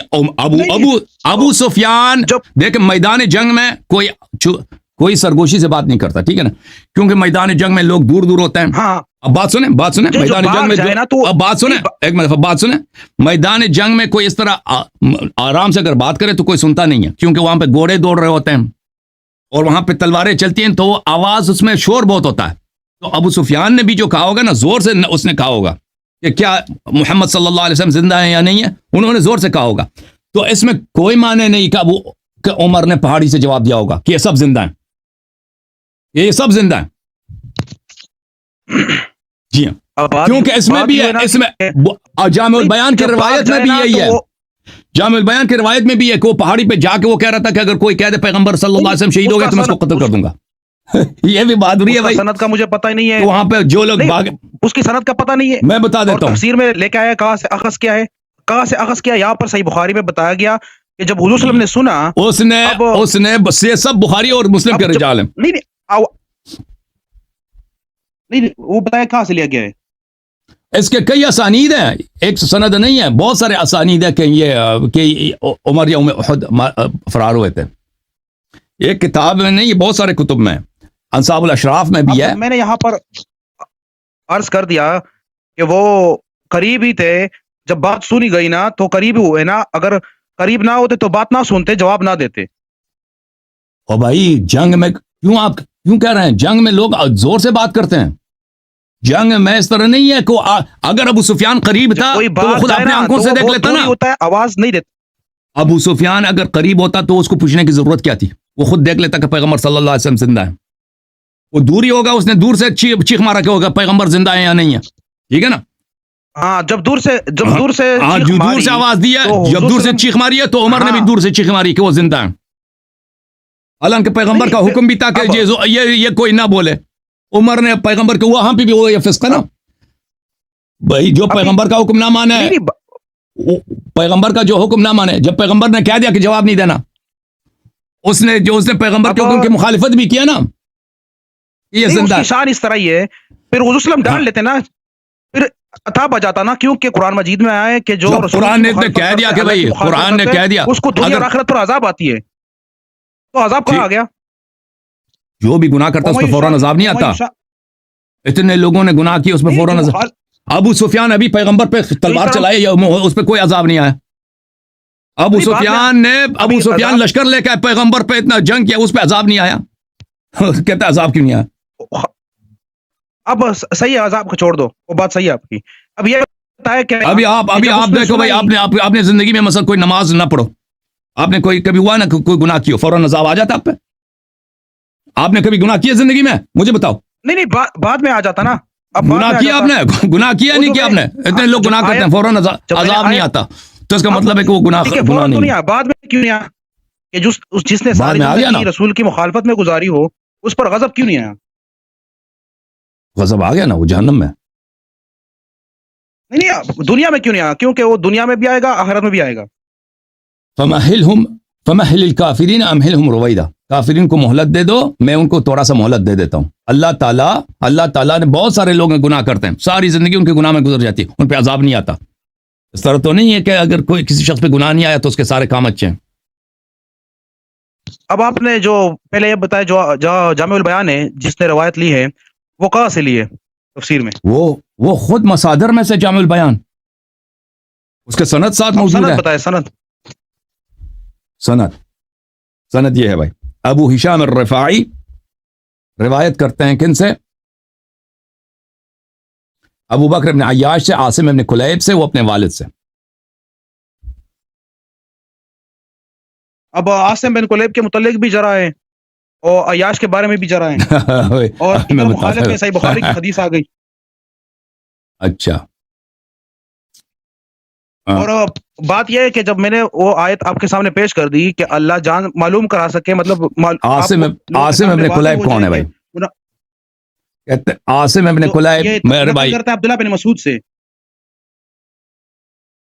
ابو سفیان دیکھ میدان جنگ میں کوئی سرگوشی سے بات نہیں کرتا، ٹھیک ہے نا، کیونکہ میدان جنگ میں لوگ دور دور ہوتے ہیں. ہاں اب بات سنیں میدان جنگ میں اب بات سنیں ایک منٹ بات سنیں. میدان جنگ میں کوئی اس طرح آرام سے اگر بات کرے تو کوئی سنتا نہیں ہے، کیونکہ وہاں پہ گھوڑے دوڑ رہے ہوتے ہیں اور وہاں پہ تلواریں چلتی ہیں تو آواز اس میں شور بہت ہوتا ہے. تو ابو سفیان نے بھی جو کہا ہوگا نا زور سے اس نے کہا ہوگا کہ کیا محمد صلی اللہ علیہ وسلم زندہ ہیں یا نہیں ہے، انہوں نے زور سے کہا ہوگا. تو اس میں کوئی معنی نہیں کہ عمر نے پہاڑی سے جواب دیا ہوگا کہ یہ سب زندہ ہیں، یہ سب زندہ ہیں. جی ہاں، کیونکہ اس میں بھی ہے، اس میں جامع البیان کی روایت میں بھی یہی ہے. جامع البیان کی روایت میں بھی ہے کہ وہ پہاڑی پہ جا کے وہ کہہ رہا تھا کہ اگر کوئی کہہ دے پیغمبر صلی اللہ علیہ وسلم شہید ہو گئے تو میں اس کو قتل کر دوں گا. یہ بھی بہادری ہے بھائی. سند کا مجھے پتہ ہی نہیں ہے. وہاں پہ جو لوگ اس کی سند کا پتہ نہیں ہے. میں بتا دیتا ہوں. تفسیر میں لے کے آیا کہاں سے اخذ کیا ہے، کہاں سے اخذ کیا. یہاں پر صحیح بخاری میں بتایا گیا کہ جب حضور صلی اللہ علیہ وسلم نے سنا اس نے بس یہ سب بخاری اور مسلم کے رجال ہیں. نہیں وہ بتایا کہاں سے لیا گیا ہے. اس کے کئی اسانید ہیں، ایک سند نہیں ہے، بہت سارے اسانید ہیں کہ عمر یوم احد فرار ہوئے تھے. ایک کتاب میں نہیں، بہت سارے کتب میں، انصاب الاشراف میں بھی ہے. میں نے یہاں پر عرض کر دیا کہ وہ قریب ہی تھے. جب بات سنی گئی نا تو قریب ہوئے نا. اگر قریب نہ ہوتے تو بات نہ سنتے، جواب نہ دیتے. اور بھائی جنگ میں آپ کیوں کہہ رہے ہیں جنگ میں لوگ زور سے بات کرتے ہیں؟ جنگ میں اس طرح نہیں ہے کہ اگر ابو سفیان قریب تھا تو وہ خود اپنے آنکھوں سے دیکھ لیتا نا. ہوتا ہے آواز نہیں دیتا. ابو سفیان اگر قریب ہوتا تو اس کو پوچھنے کی ضرورت کیا تھی؟ وہ خود دیکھ لیتا کہ پیغمبر صلی اللہ علیہ وسلم زندہ ہے. وہ دوری ہوگا، اس نے دور سے چیخ مارا کہ ہوگا پیغمبر زندہ ہے یا نہیں ہے، ٹھیک ہے نا. ہاں جب دور سے آواز دی ہے، جب دور سے چیخ ماری ہے تو عمر نے بھی دور سے چیخ ماری کہ وہ زندہ ہے. حالانکہ پیغمبر کا حکم بھی تھا کہ یہ کوئی نہ بولے. عمر نے پیغمبر کے وہاں پہ بھی وہ یہ فسق ہے نا بھائی. جو پیغمبر کا حکم نہ مانے، پیغمبر کا جو حکم نہ مانے، جب پیغمبر نے کہہ دیا کہ جواب نہیں دینا، اس نے پیغمبر کے حکم کی مخالفت بھی کیا نا، یہ زندہ ہے. شان اس طرح ہی ہے. پھر حضور صلی اللہ علیہ وسلم ڈال لیتے نا، پھر عطا بجاتا نا، کیونکہ قرآن مجید میں آیا ہے کہ جو قرآن نے کہہ دیا کہ بھائی قرآن نے کہہ دیا اس کو دنیا اور آخرت پر عذاب آتی ہے. تو عذاب کہاں آ گیا؟ جو بھی گناہ کرتا اس پہ فوراً عذاب نہیں آتا. اتنے لوگوں نے گناہ کیا اس پہ فوراً عذاب. ابو سفیان ابھی پیغمبر پہ تلوار چلائے یا اس پہ کوئی عذاب نہیں آیا. ابو سفیان لشکر لے کے پیغمبر پہ اتنا جنگ کیا، اس پہ عذاب نہیں آیا. کہتا عذاب کیوں نہیں آیا؟ اب صحیح ہے، عذاب کو چھوڑ دو، وہ بات صحیح ہے آپ کی. اب یہ بتایا کہ ابھی آپ دیکھو بھائی، آپ نے زندگی میں مثلا کوئی نماز نہ پڑھو، آپ نے کبھی ہوا نا کوئی گناہ کیا فوراً عذاب آ جاتا آپ پہ؟ آپ نے کبھی گناہ کیا زندگی میں؟ مجھے بتاؤ. نہیں بعد میں آ جاتا نا. گناہ کیا آپ نے؟ گناہ کیا نہیں کیا آپ نے؟ اتنے لوگ گناہ کرتے ہیں فوراً عذاب نہیں آتا، تو اس کا مطلب ہے کہ وہ گناہ نہیں ہے. بعد میں کیوں نہیں آیا؟ کہ جس نے ساری زندگی رسول کی مخالفت میں گزاری ہو، اس پر غضب کیوں نہیں آیا؟ غضب آ گیا نا، وہ جہنم میں. نہیں دنیا میں کیوں نہیں آیا؟ کیونکہ وہ دنیا میں بھی آئے گا، آخرت میں بھی آئے گا. فمہل الکافرین امہلہم رویدا، کافرین کو مہلت دے دو، میں ان کو تھوڑا سا مہلت دے دیتا ہوں. اللہ تعالیٰ نے بہت سارے لوگ گناہ کرتے ہیں، ساری زندگی ان کے گناہ میں گزر جاتی ہے، ان پہ عذاب نہیں آتا. اس طرح تو نہیں ہے کہ اگر کوئی کسی شخص پہ گناہ نہیں آیا تو اس کے سارے کام اچھے ہیں. اب آپ نے جو پہلے یہ بتایا، جو جامع البیان ہے جس نے روایت لی ہے، وہ کہاں سے لی ہے تفسیر میں؟ وہ خود مصادر میں سے جامع البیان، اس کے سند ساتھ موجود ہے. سند بتائے، سند. سند یہ ہے بھائی، ابو ہشام الرفاعی روایت کرتے ہیں کن سے؟ ابو بکر ابن عیاش سے، عاصم ابن کلیب سے، وہ اپنے والد سے. اب عاصم بن کلیب کے متعلق بھی جرا ہے اور عیاش کے بارے میں بھی جرا ہے، اور میں مخالف میں صحیح بخاری کی حدیث آ گئی. اچھا. اور بات یہ ہے کہ جب میں نے وہ آیت آپ کے سامنے پیش کر دی کہ اللہ جان معلوم کرا سکے، مطلب عاصم ابن کلیب کون ہے بھائی؟ عاصم ابن کلیب میرے بھائی کرتا ہے عبداللہ بن مسعود سے.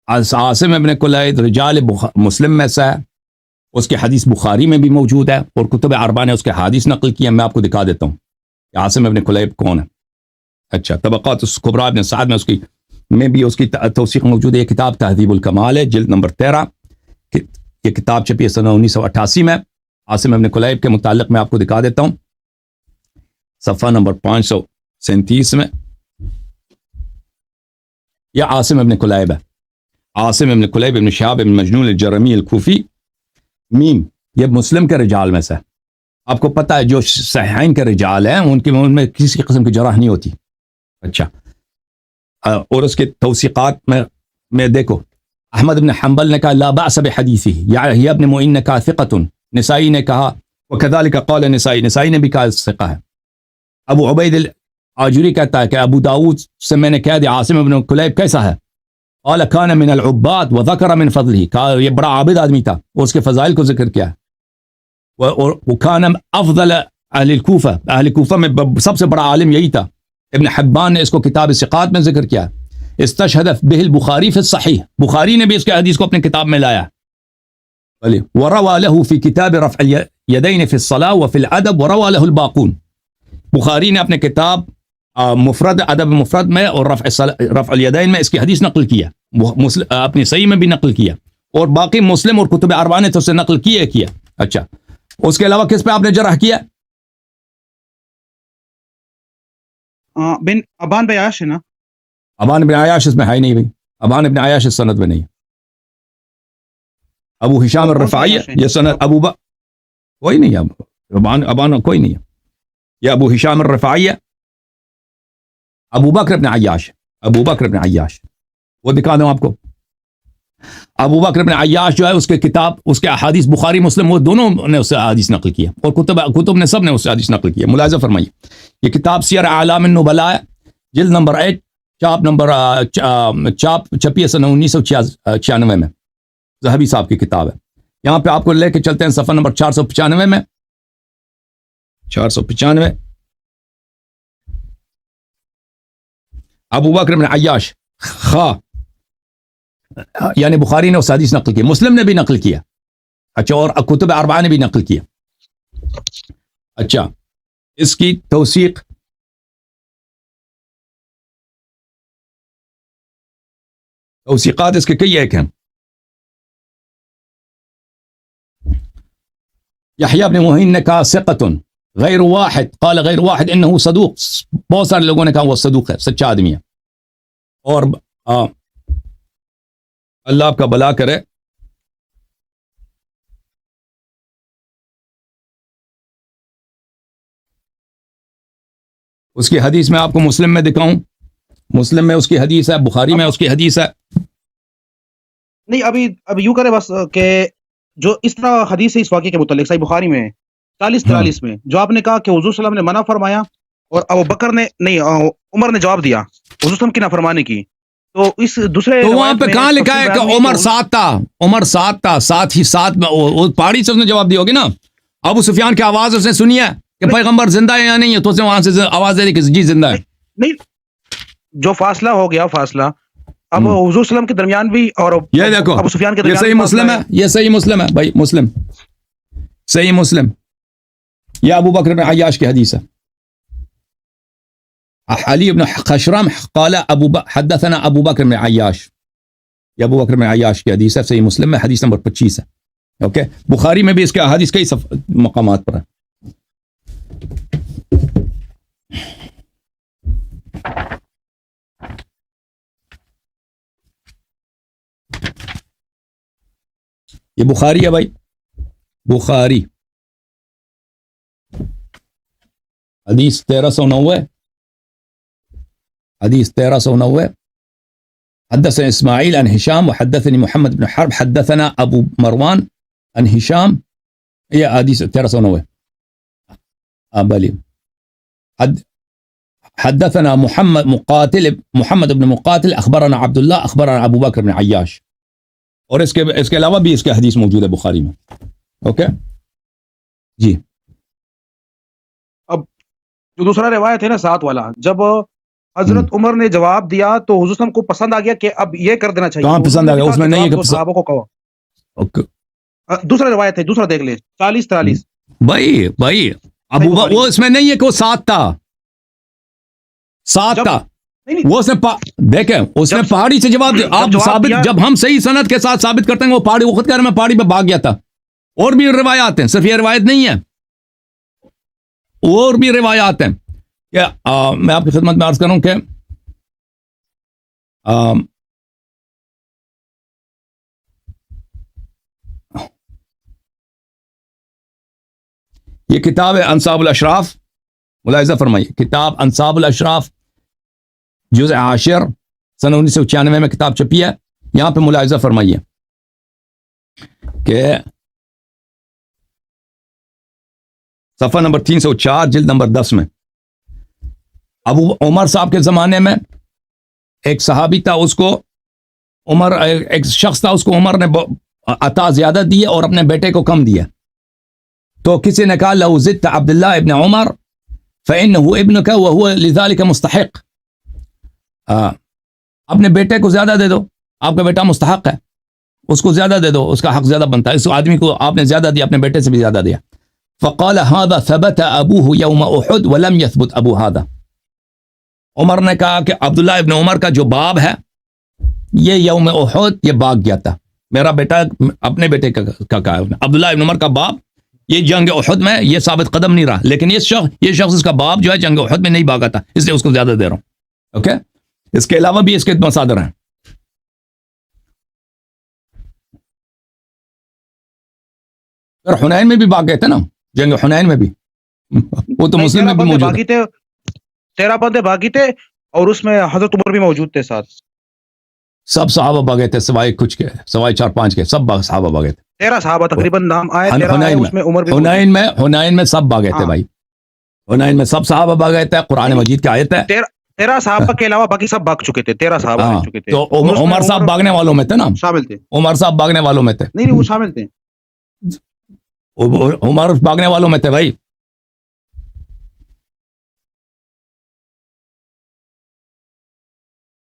عاصم ابن کلیب رجال مسلم میں سے ہے، اس کی حدیث بخاری میں بھی موجود ہے، اور کتب اربعہ نے اس کے حدیث نقل کی ہے. میں آپ کو دکھا دیتا ہوں کہ عاصم ابن کلیب کون ہے. اچھا، طبقات الکبریٰ ابن سعد میں اس کی توثیق موجود ہے. یہ کتاب تہذیب الکمال ہے، جلد نمبر 13. یہ کتاب چھپی ہے سنہ 1988 میں. عاصم ابن کلیب کے متعلق میں آپ کو دکھا دیتا ہوں، صفحہ نمبر 537 میں. یہ عاصم ابن کلیب ہے، عاصم ابن کلیب ابن شہاب ابن مجنون الجرمی الکوفی. میم، یہ مسلم کے رجال میں سے. آپ کو پتہ ہے جو صحیحین کے رجال ہیں ان میں کسی قسم کی جرح نہیں ہوتی. اچھا، اور اس کے توثیقات میں دیکھو، احمد بن حنبل نے کہا لا بأس بحدیثہ، یحییٰ بن معین نے کہا ثقۃ، نسائی نے کہا وکذالک قال نسائی نے بھی کہا ثقہ ہے. ابو عبید الآجری کہتا ہے کہ ابو داؤد سے میں نے کہہ دیا عاصم ابن کلیب کیسا ہے؟ قال كان من العباد وذكر من فضله، کہا یہ بڑا عابد آدمی تھا اور اس کے فضائل کو ذکر کیا. وكان افضل اہل الکوفہ میں سب سے بڑا عالم یہی تھا. ابن حبان نے اس کو کتاب ثقات میں ذکر کیا. استشهد به البخاری في الصحیح، بخاری نے بھی اس کے حدیث کو اپنے کتاب میں لایا. وروى له في كتاب رفع اليدين في الصلاة وفي الادب وروى له الباقون، بخاری نے اپنے کتاب مفرد ادب مفرد میں اور رفع الیدین میں اس کی حدیث نقل کیا، اپنی صحیح میں بھی نقل کیا، اور باقی مسلم اور کتب اربعہ نے تو اسے نقل کیا. اچھا، اس کے علاوہ کس پہ آپ نے جرح کیا؟ بن ابان بن عیاش ہے نا؟ ابان بن عیاش اس میں ہے نہیں بھائی، ابان بن عیاش اس سند میں نہیں. ابو ہشام الرفاعی یہ سند کوئی نہیں ہے، ابان کوئی نہیں ہے. یہ ابو ہشام الرفاعی ہے، ابو بکر بن عیاش، وہ دکھا دوں آپ کو. ابو بکر بن عیاش جو ہے اس کے کتاب، اس کے احادیث بخاری مسلم وہ دونوں نے اس سے حدیث نقل کیا، اور کتب نے سب نے اس سے حدیث نقل کیا. ملاحظہ فرمائیے، یہ کتاب سیر اعلام النبلاء ہے، جلد نمبر 8، چاپ چھپی ہے سنہ 1996 میں، ذہبی صاحب کی کتاب ہے. یہاں پہ آپ کو لے کے چلتے ہیں صفحہ نمبر 495 میں. 495 ابو بکر بن عیاش یعنی بخاری نے اس حدیث نقل کی، مسلم نے بھی نقل کیا. اچھا، اور کتب اربعہ نے بھی نقل کیا. اچھا، اس کی توثیقات اس کے کئی ایک ہیں. یحییٰ بن معین نے کہا ثقۃ غیر واحد، قال غیر واحد انه صدوق، بہت سارے لوگوں نے کہا وہ صدوق ہے، سچا آدمی ہے. اور اللہ آپ کا بھلا کرے. اس کی حدیث میں آپ کو مسلم میں دکھاؤں، مسلم میں اس کی حدیث ہے، بخاری میں اس کی حدیث ہے. نہیں ابھی یوں کرے بس کہ جو اس طرح حدیث ہے اس واقعے کے متعلق صحیح بخاری میں 40-43 میں، جو آپ نے کہا کہ حضور صلی اللہ علیہ وسلم نے منع فرمایا اور ابو بکر نے نہیں، عمر نے جواب دیا حضور صلی اللہ علیہ وسلم کی نافرمانی کی. تو اس دوسرے تو وہاں پہ کہاں لکھا ہے کہ عمر ساتھ تھا، ساتھ میں وہ پہاڑی سے اس نے جواب دی ہوگی نا. ابو سفیان کی آواز اس نے سنی ہے کہ پیغمبر زندہ ہے یا نہیں ہے، تو اس نے وہاں سے آواز دے دی کہ جی زندہ ہے. نہیں، جو فاصلہ ہو گیا فاصلہ اب حضور صلی اللہ علیہ وسلم کے درمیان بھی اور یہ دیکھو ابو سفیان کے یہ درمیان صحیح بھی مسلم ہے، یہ صحیح مسلم ہے بھائی، مسلم صحیح مسلم، یہ ابو بکر بن عیاش کی حدیث ہے. علی بن خشرم قال حدثنا ابو بکر بن عیاش، یہ ابو بکر بن عیاش کی حدیث ہے، صحیح مسلم میں حدیث نمبر 25 ہے. اوکے، بخاری میں بھی اس کے احادیث کئی مقامات پر ہے. یہ بخاری ہے بھائی، بخاری حدیث 1390، حدیث 1390. حدثنا اسماعیل عن هشام وحدثني محمد بن حرب حدثنا ابو مروان عن هشام، یہ حدیث 1390. بلی حدثنا محمد بن مقاتل اخبرنا عبد الله اخبرنا ابو بکر بن عیاش. اور اس کے علاوہ بھی اس کے حدیث موجود ہے بخاری میں. اوکے جی. اب جو دوسرا روایت ہے نا 7 والا، جب حضرت عمر نے جواب دیا تو حضور صلی اللہ علیہ وسلم کو پسند آ گیا کہ اب یہ کر دینا چاہیے. کہاں پسند آ گیا؟ اس میں نہیں ہے کہ صحابہ کو کہو. اوکے دوسرا روایت ہے، دوسرا دیکھ لیں 40-43. بھائی ابو وہ اس میں نہیں ہے کہ وہ 7 تھا، 7 تھا. وہ اس نے دیکھیں اس نے پہاڑی سے جواب دیا. آپ ثابت، جب ہم صحیح سند کے ساتھ ثابت کرتے ہیں وہ پہاڑی، وہ خود کہہ رہے میں پہاڑی پہ بھاگ گیا تھا. اور بھی روایات ہیں، صرف یہ روایت نہیں ہے، اور بھی روایات ہیں. کہ میں آپ کی خدمت میں عرض کروں کہ یہ کتاب ہے انصاب الاشراف، ملاحظہ فرمائیے، کتاب انصاب الاشراف جزء 10 سن 1996 میں کتاب چھپی ہے. یہاں پہ ملاحظہ فرمائیے کہ صفحہ نمبر 304 جلد نمبر 10 میں ابو عمر صاحب کے زمانے میں ایک صحابی تھا، اس کو عمر، ایک شخص تھا، اس کو عمر نے عطا زیادہ دی اور اپنے بیٹے کو کم دیا. تو کسی نے کہا لو زدت عبداللہ ابن عمر فإنه ابنك وهو لذلك مستحق. اپنے بیٹے کو زیادہ دے دو، آپ کا بیٹا مستحق ہے، اس کو زیادہ دے دو، اس کا حق زیادہ بنتا ہے. اس آدمی کو آپ نے زیادہ دیا، اپنے بیٹے سے بھی زیادہ دیا. فقال هذا ثبت ابوه يوم احد ولم يثبت ابو هذا. عمر نے کہا کہ عبداللہ ابن عمر کا جو باب ہے یہ یوم احد یہ بھاگ گیا تھا، میرا بیٹا اپنے بیٹے کا کہا ہے. عبداللہ ابن عمر کا باب یہ جنگ احد میں یہ ثابت قدم نہیں رہا، لیکن یہ شخص اس کا باب جو ہے جنگ احد میں نہیں بھاگا تھا، اس لیے اس کو زیادہ دے رہا ہوں. اوکے، اس کے علاوہ بھی اس کے مصادر ہیں. پھر حنین میں بھی بھاگ گئے تھے نا، جنگ حنین میں بھی، وہ تو مسلم میں بھی موجود ہے. 13 بندے باغی تھے اور اس میں حضرت عمر بھی موجود تھے ساتھ. سب صحابہ بھاگے تھے سوائے کچھ کے، سوائے 4-5 کے، سب صحابہ بھاگے تھے. 13 صحابہ تقریباً نام آئے 13 آئے، اس میں عمر بھی حنین میں سب بھاگے تھے بھائی، حنین میں سب صحابہ بھاگے تھے. قرآن مجید کی آیت ہے 13 صحابہ کے علاوہ باقی سب بھاگ چکے تھے. 13 صحابہ بھاگ چکے تھے. تو عمر صاحب بھاگنے والوں میں تھے نا، شامل تھے. عمر صاحب بھاگنے والوں میں تھے. نہیں وہ شامل تھے. عمر بھاگنے والوں میں تھے بھائی.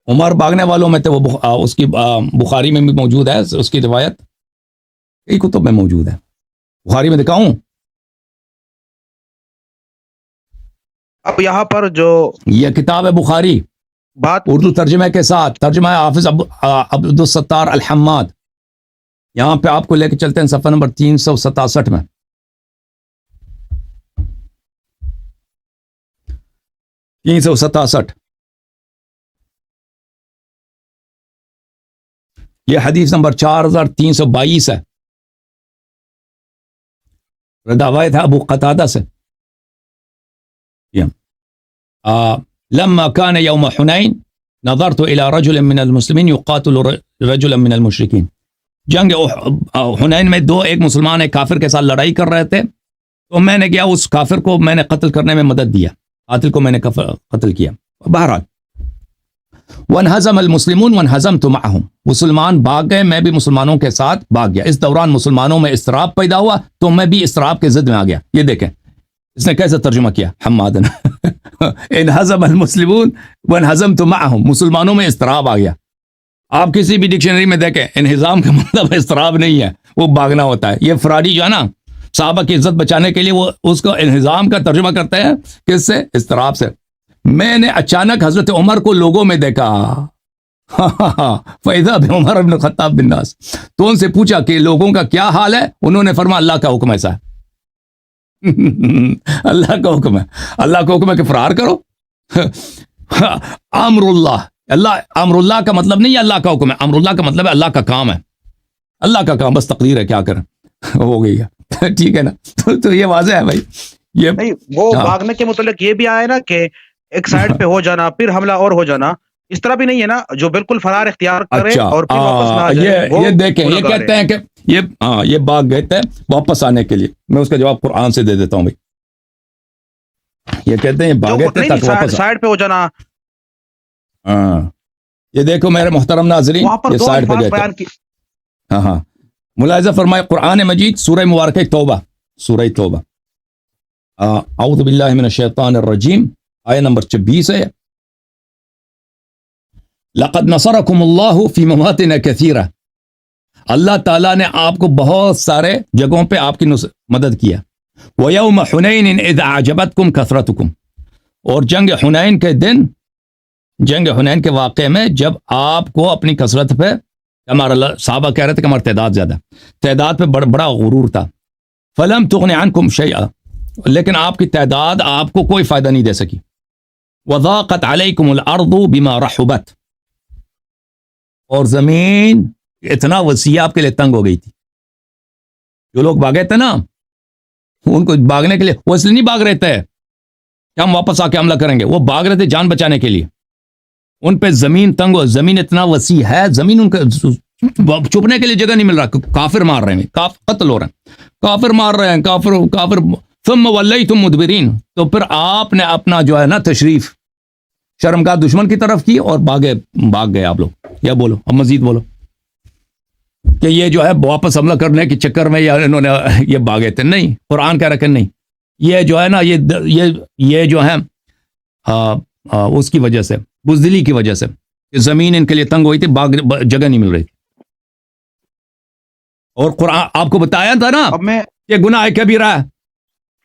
عمر بھاگنے والوں میں تھے. وہ اس کی بخاری میں بھی موجود ہے، اس کی روایت کئی کتب میں موجود ہے. بخاری میں دکھاؤں؟ اب یہاں پر جو یہ کتاب ہے بخاری، بات اردو ترجمے کے ساتھ، ترجمہ ہے حافظ عبد الستار الحماد. یہاں پہ آپ کو لے کے چلتے ہیں صفحہ نمبر 367 میں. یہ حدیث نمبر 4322 ہے. روایت ہے ابو قتادہ سے. لما كان يوم حنين نظرت الى رجل من المسلمين يقاتل رجلا من المشركين. جنگ حنین میں ایک مسلمان ایک کافر کے ساتھ لڑائی کر رہے تھے، تو میں نے کیا اس کافر کو میں نے قتل کرنے میں مدد دیا، قاتل کو میں نے قتل کیا. بہرحال وانہزم المسلمون وانہزمت معهم، مسلمان بھاگ گئے، میں بھی مسلمانوں کے ساتھ بھاگ گیا. اس دوران مسلمانوں میں اضطراب پیدا ہوا تو میں بھی اضطراب کے ضد میں آ گیا. یہ دیکھیں اس نے کیسے ترجمہ کیا حماد نے. انہزم المسلمون وانہزمت معهم، مسلمانوں میں اضطراب آ گیا. آپ کسی بھی ڈکشنری میں دیکھیں انہضام کا مطلب اضطراب نہیں ہے، وہ بھاگنا ہوتا ہے. یہ فراڈی جو ہے نا صحابہ کی عزت بچانے کے لیے وہ اس کو انہضام کا ترجمہ کرتے ہیں کس سے؟ اضطراب سے. میں نے اچانک حضرت عمر کو لوگوں میں دیکھا فَإِذَا بِعُمَرَ بْنِ الْخَطَّابِ بِالنَّاسِ، تو ان سے پوچھا کہ لوگوں کا کیا حال ہے؟ انہوں نے فرمایا اللہ کا حکم ایسا ہے. اللہ کا حکم ہے، اللہ کا حکم ہے کہ فرار کرو. امر اللہ، امر اللہ کا مطلب نہیں ہے اللہ کا حکم ہے، امر اللہ کا مطلب ہے اللہ کا کام ہے، اللہ کا کام، بس تقدیر ہے، کیا کریں ہو گئی ہے. ٹھیک ہے نا؟ تو یہ واضح ہے بھائی. یہ نہیں وہ ہاں بھاگنے کے متعلق یہ بھی آیا ہے نا کہ ایک سائڈ پہ ہو جانا پھر حملہ اور ہو جانا، اس طرح بھی نہیں ہے نا، جو بالکل فرار اختیار کرے اچھا اور پھر واپس نہ آ جائے وہ یہ دیکھیں، یہ گنہگار کہتے ہے. ہیں کہ یہ باغ گئے تھے واپس آنے کے لیے. میں اس کا جواب قرآن سے دے دیتا ہوں بھائی. یہ کہتے ہیں یہ جو باغ گئے تھے نہیں تاکہ واپس سائڈ پہ ہو جانا، ہاں یہ دیکھو میرے محترم ناظرین، وہاں پر یہ دو سائڈ پہ الفاظ گئے تھے. بیان کی. ہاں ہاں ملاحظہ فرمائے قرآن مجید سورہ مبارکہ توبہ، سورہ توبہ، اعوذ باللہ من الشیطان الرجیم، آیہ نمبر 26 ہے. لقد نصرکم اللہ فی مواطن کثیرہ، اللہ تعالیٰ نے آپ کو بہت سارے جگہوں پہ آپ کی مدد کیا. وَيَوْمَ حُنَيْنٍ إِذْ أَعْجَبَتْكُمْ كَثْرَتُكُمْ، اور جنگ حنین کے دن، جنگ حنین کے واقعے میں جب آپ کو اپنی کثرت پہ، ہمارا صحابہ کہہ رہے تھے کہ ہمارا تعداد زیادہ، تعداد پہ بڑا غرور تھا. فَلَمْ تُغْنِ عَنْكُمْ شَيْئًا، لیکن آپ کی تعداد آپ کو کوئی فائدہ نہیں دے سکی. وَضَاقَتْ عَلَيْكُمُ الْأَرْضُ بِمَا رَحُبَتْ، اور زمین اتنا وسیع آپ کے لیے تنگ ہو گئی تھی. جو لوگ بھاگے تھے نا ان کو بھاگنے کے لیے، وہ اس لیے نہیں بھاگ رہے تھے کہ ہم واپس آ کے حملہ کریں گے، وہ بھاگ رہے تھے جان بچانے کے لیے. ان پہ زمین تنگ ہو، زمین اتنا وسیع ہے، زمین ان کا چھپنے کے لیے جگہ نہیں مل رہا. کافر مار رہے ہیں، قتل ہو رہے ہیں، کافر مار رہے ہیں، کافر. ثم ولیتم مدبرین، تو پھر آپ نے اپنا جو ہے نا تشریف شرمگاہ دشمن کی طرف کی اور بھاگ گئے آپ لوگ. یا بولو اب مزید بولو کہ یہ جو ہے واپس حملہ کرنے کے چکر میں یا انہوں نے یہ بھاگے تھے. نہیں، قرآن کہہ رکھے نہیں، یہ جو ہے نا یہ جو ہے اس کی وجہ سے، بزدلی کی وجہ سے، کہ زمین ان کے لیے تنگ ہوئی تھی، جگہ نہیں مل رہی تھی. اور قرآن آپ کو بتایا تھا نا اب میں کہ گناہ کبیرہ ہے،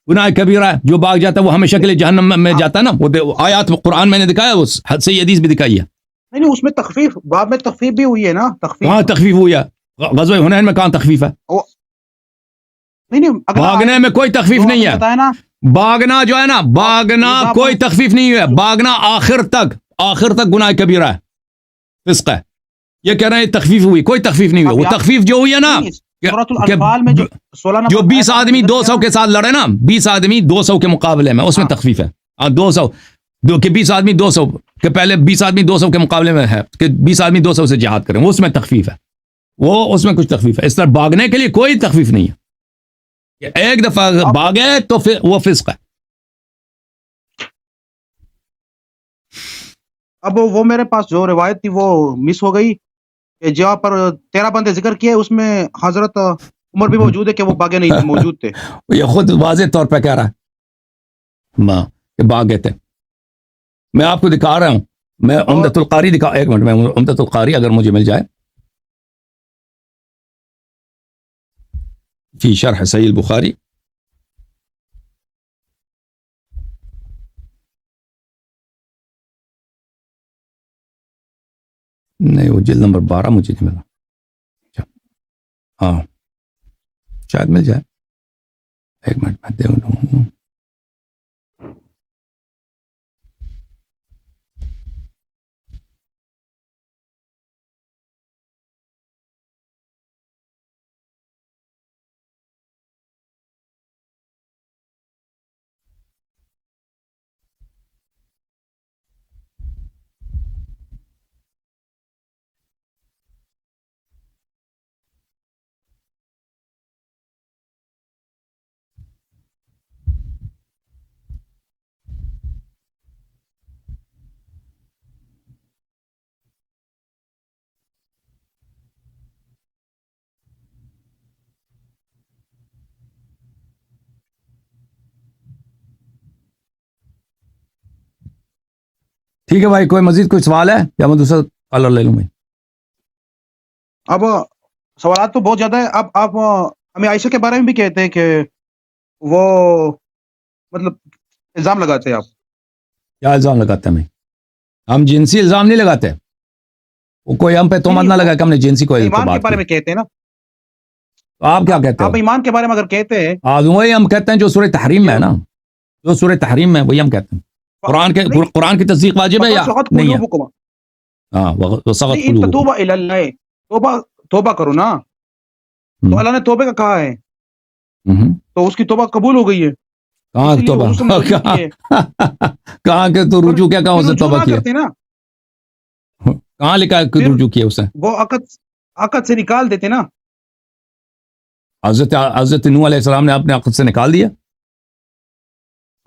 گناہ کبیرہ ہے، جو بھاگ جاتا ہے وہ ہمیشہ کے لیے جہنم میں جاتا ہے نا. وہ آیات قرآن میں نے دکھایا، اس حد سے حدیث بھی دکھائی ہے. نہیں اس میں تخفیف، باب میں تخفیف بھی ہوئی ہے نا، تخفیف. کہاں تخفیف ہوئی ہے؟ غزوہ حنین میں کہاں تخفیف ہے؟ نہیں بھاگنے میں کوئی تخفیف نہیں ہے. بتایا نا، بھاگنا جو ہے نا، بھاگنا کوئی تخفیف نہیں ہے. بھاگنا آخر تک گناہ کبیرہ ہے، فسق ہے. یہ کہہ رہے ہیں تخفیف ہوئی، کوئی تخفیف نہیں ہوئی. وہ تخفیف جو ہوئی ہے نا سورۃ الانفال میں جو 20 آدمی 200 کے ساتھ لڑے نا، 20 آدمی 200 کے مقابلے میں، اس میں تخفیف ہے. 200 کہ 20 آدمی 200 کہ پہلے 20 آدمی 200 کے مقابلے میں ہے کہ 20 آدمی 200 سے جہاد کریں، وہ اس میں تخفیف ہے، وہ اس میں کچھ تخفیف ہے. اس طرح بھاگنے کے لیے کوئی تخفیف نہیں ہے. کہ ایک دفعہ بھاگے تو پھر وہ فسق ہے. اب وہ میرے پاس جو روایت تھی وہ مس ہو گئی کہ جہاں پر 13 بندے ذکر کیے اس میں حضرت عمر بھی موجود ہے کہ وہ باغے نہیں موجود تھے. یہ خود واضح طور پہ کہہ رہا ہے کہ باغے تھے. میں آپ کو دکھا رہا ہوں، میں عمدۃ القاری ایک منٹ میں عمدۃ القاری اگر مجھے مل جائے فی شرح صحیح البخاری، نہیں وہ جلد نمبر 12 مجھے نہیں ملا. ہاں شاید مل جائے، ایک منٹ میں دیکھ لوں. ٹھیک ہے بھائی، کوئی مزید کوئی سوال ہے یا میں دوسرا کالر لے لوں بھائی؟ اب سوالات تو بہت زیادہ ہے. اب آپ ہمیں عائشہ کے بارے میں بھی کہتے ہیں کہ وہ مطلب الزام لگاتے ہیں آپ. کیا الزام لگاتے ہیں ہمیں؟ ہم جنسی الزام نہیں لگاتے. وہ کوئی ہم پہ تہمت نہ لگا کہ ہم نے جنسی کو ایمان کے بات بارے کی. میں کہتے ہیں نا. تو آپ کیا کہتے آپ ہو؟ ایمان کے بارے میں اگر کہتے ہیں وہی ہم کہتے ہیں جو سورہ تحریم میں ہے نا، جو سورہ تحریم میں وہی ہم کہتے ہیں. قرآن کی تصدیق واجب ہے یا نہیں ہے؟ ہاں وسغت ان قلوبکم. تتوبہ الی اللہ، توبہ کرو نا. تو اللہ نے توبہ کا کہا ہے تو اس کی توبہ قبول ہو گئی ہے. کہاں اسی لیے توبہ؟ رسول نے رجوع کیے. کہاں کے تو رجوع کیا کہاں پھر اسے رجوع توبہ نہ کیا؟ کرتے نا، کہاں لکھا ہے کہ پھر رجوع کیا اسے؟ وہ عقد سے نکال دیتے نا. حضرت نوح علیہ السلام نے اپنے عقد سے نکال دیا.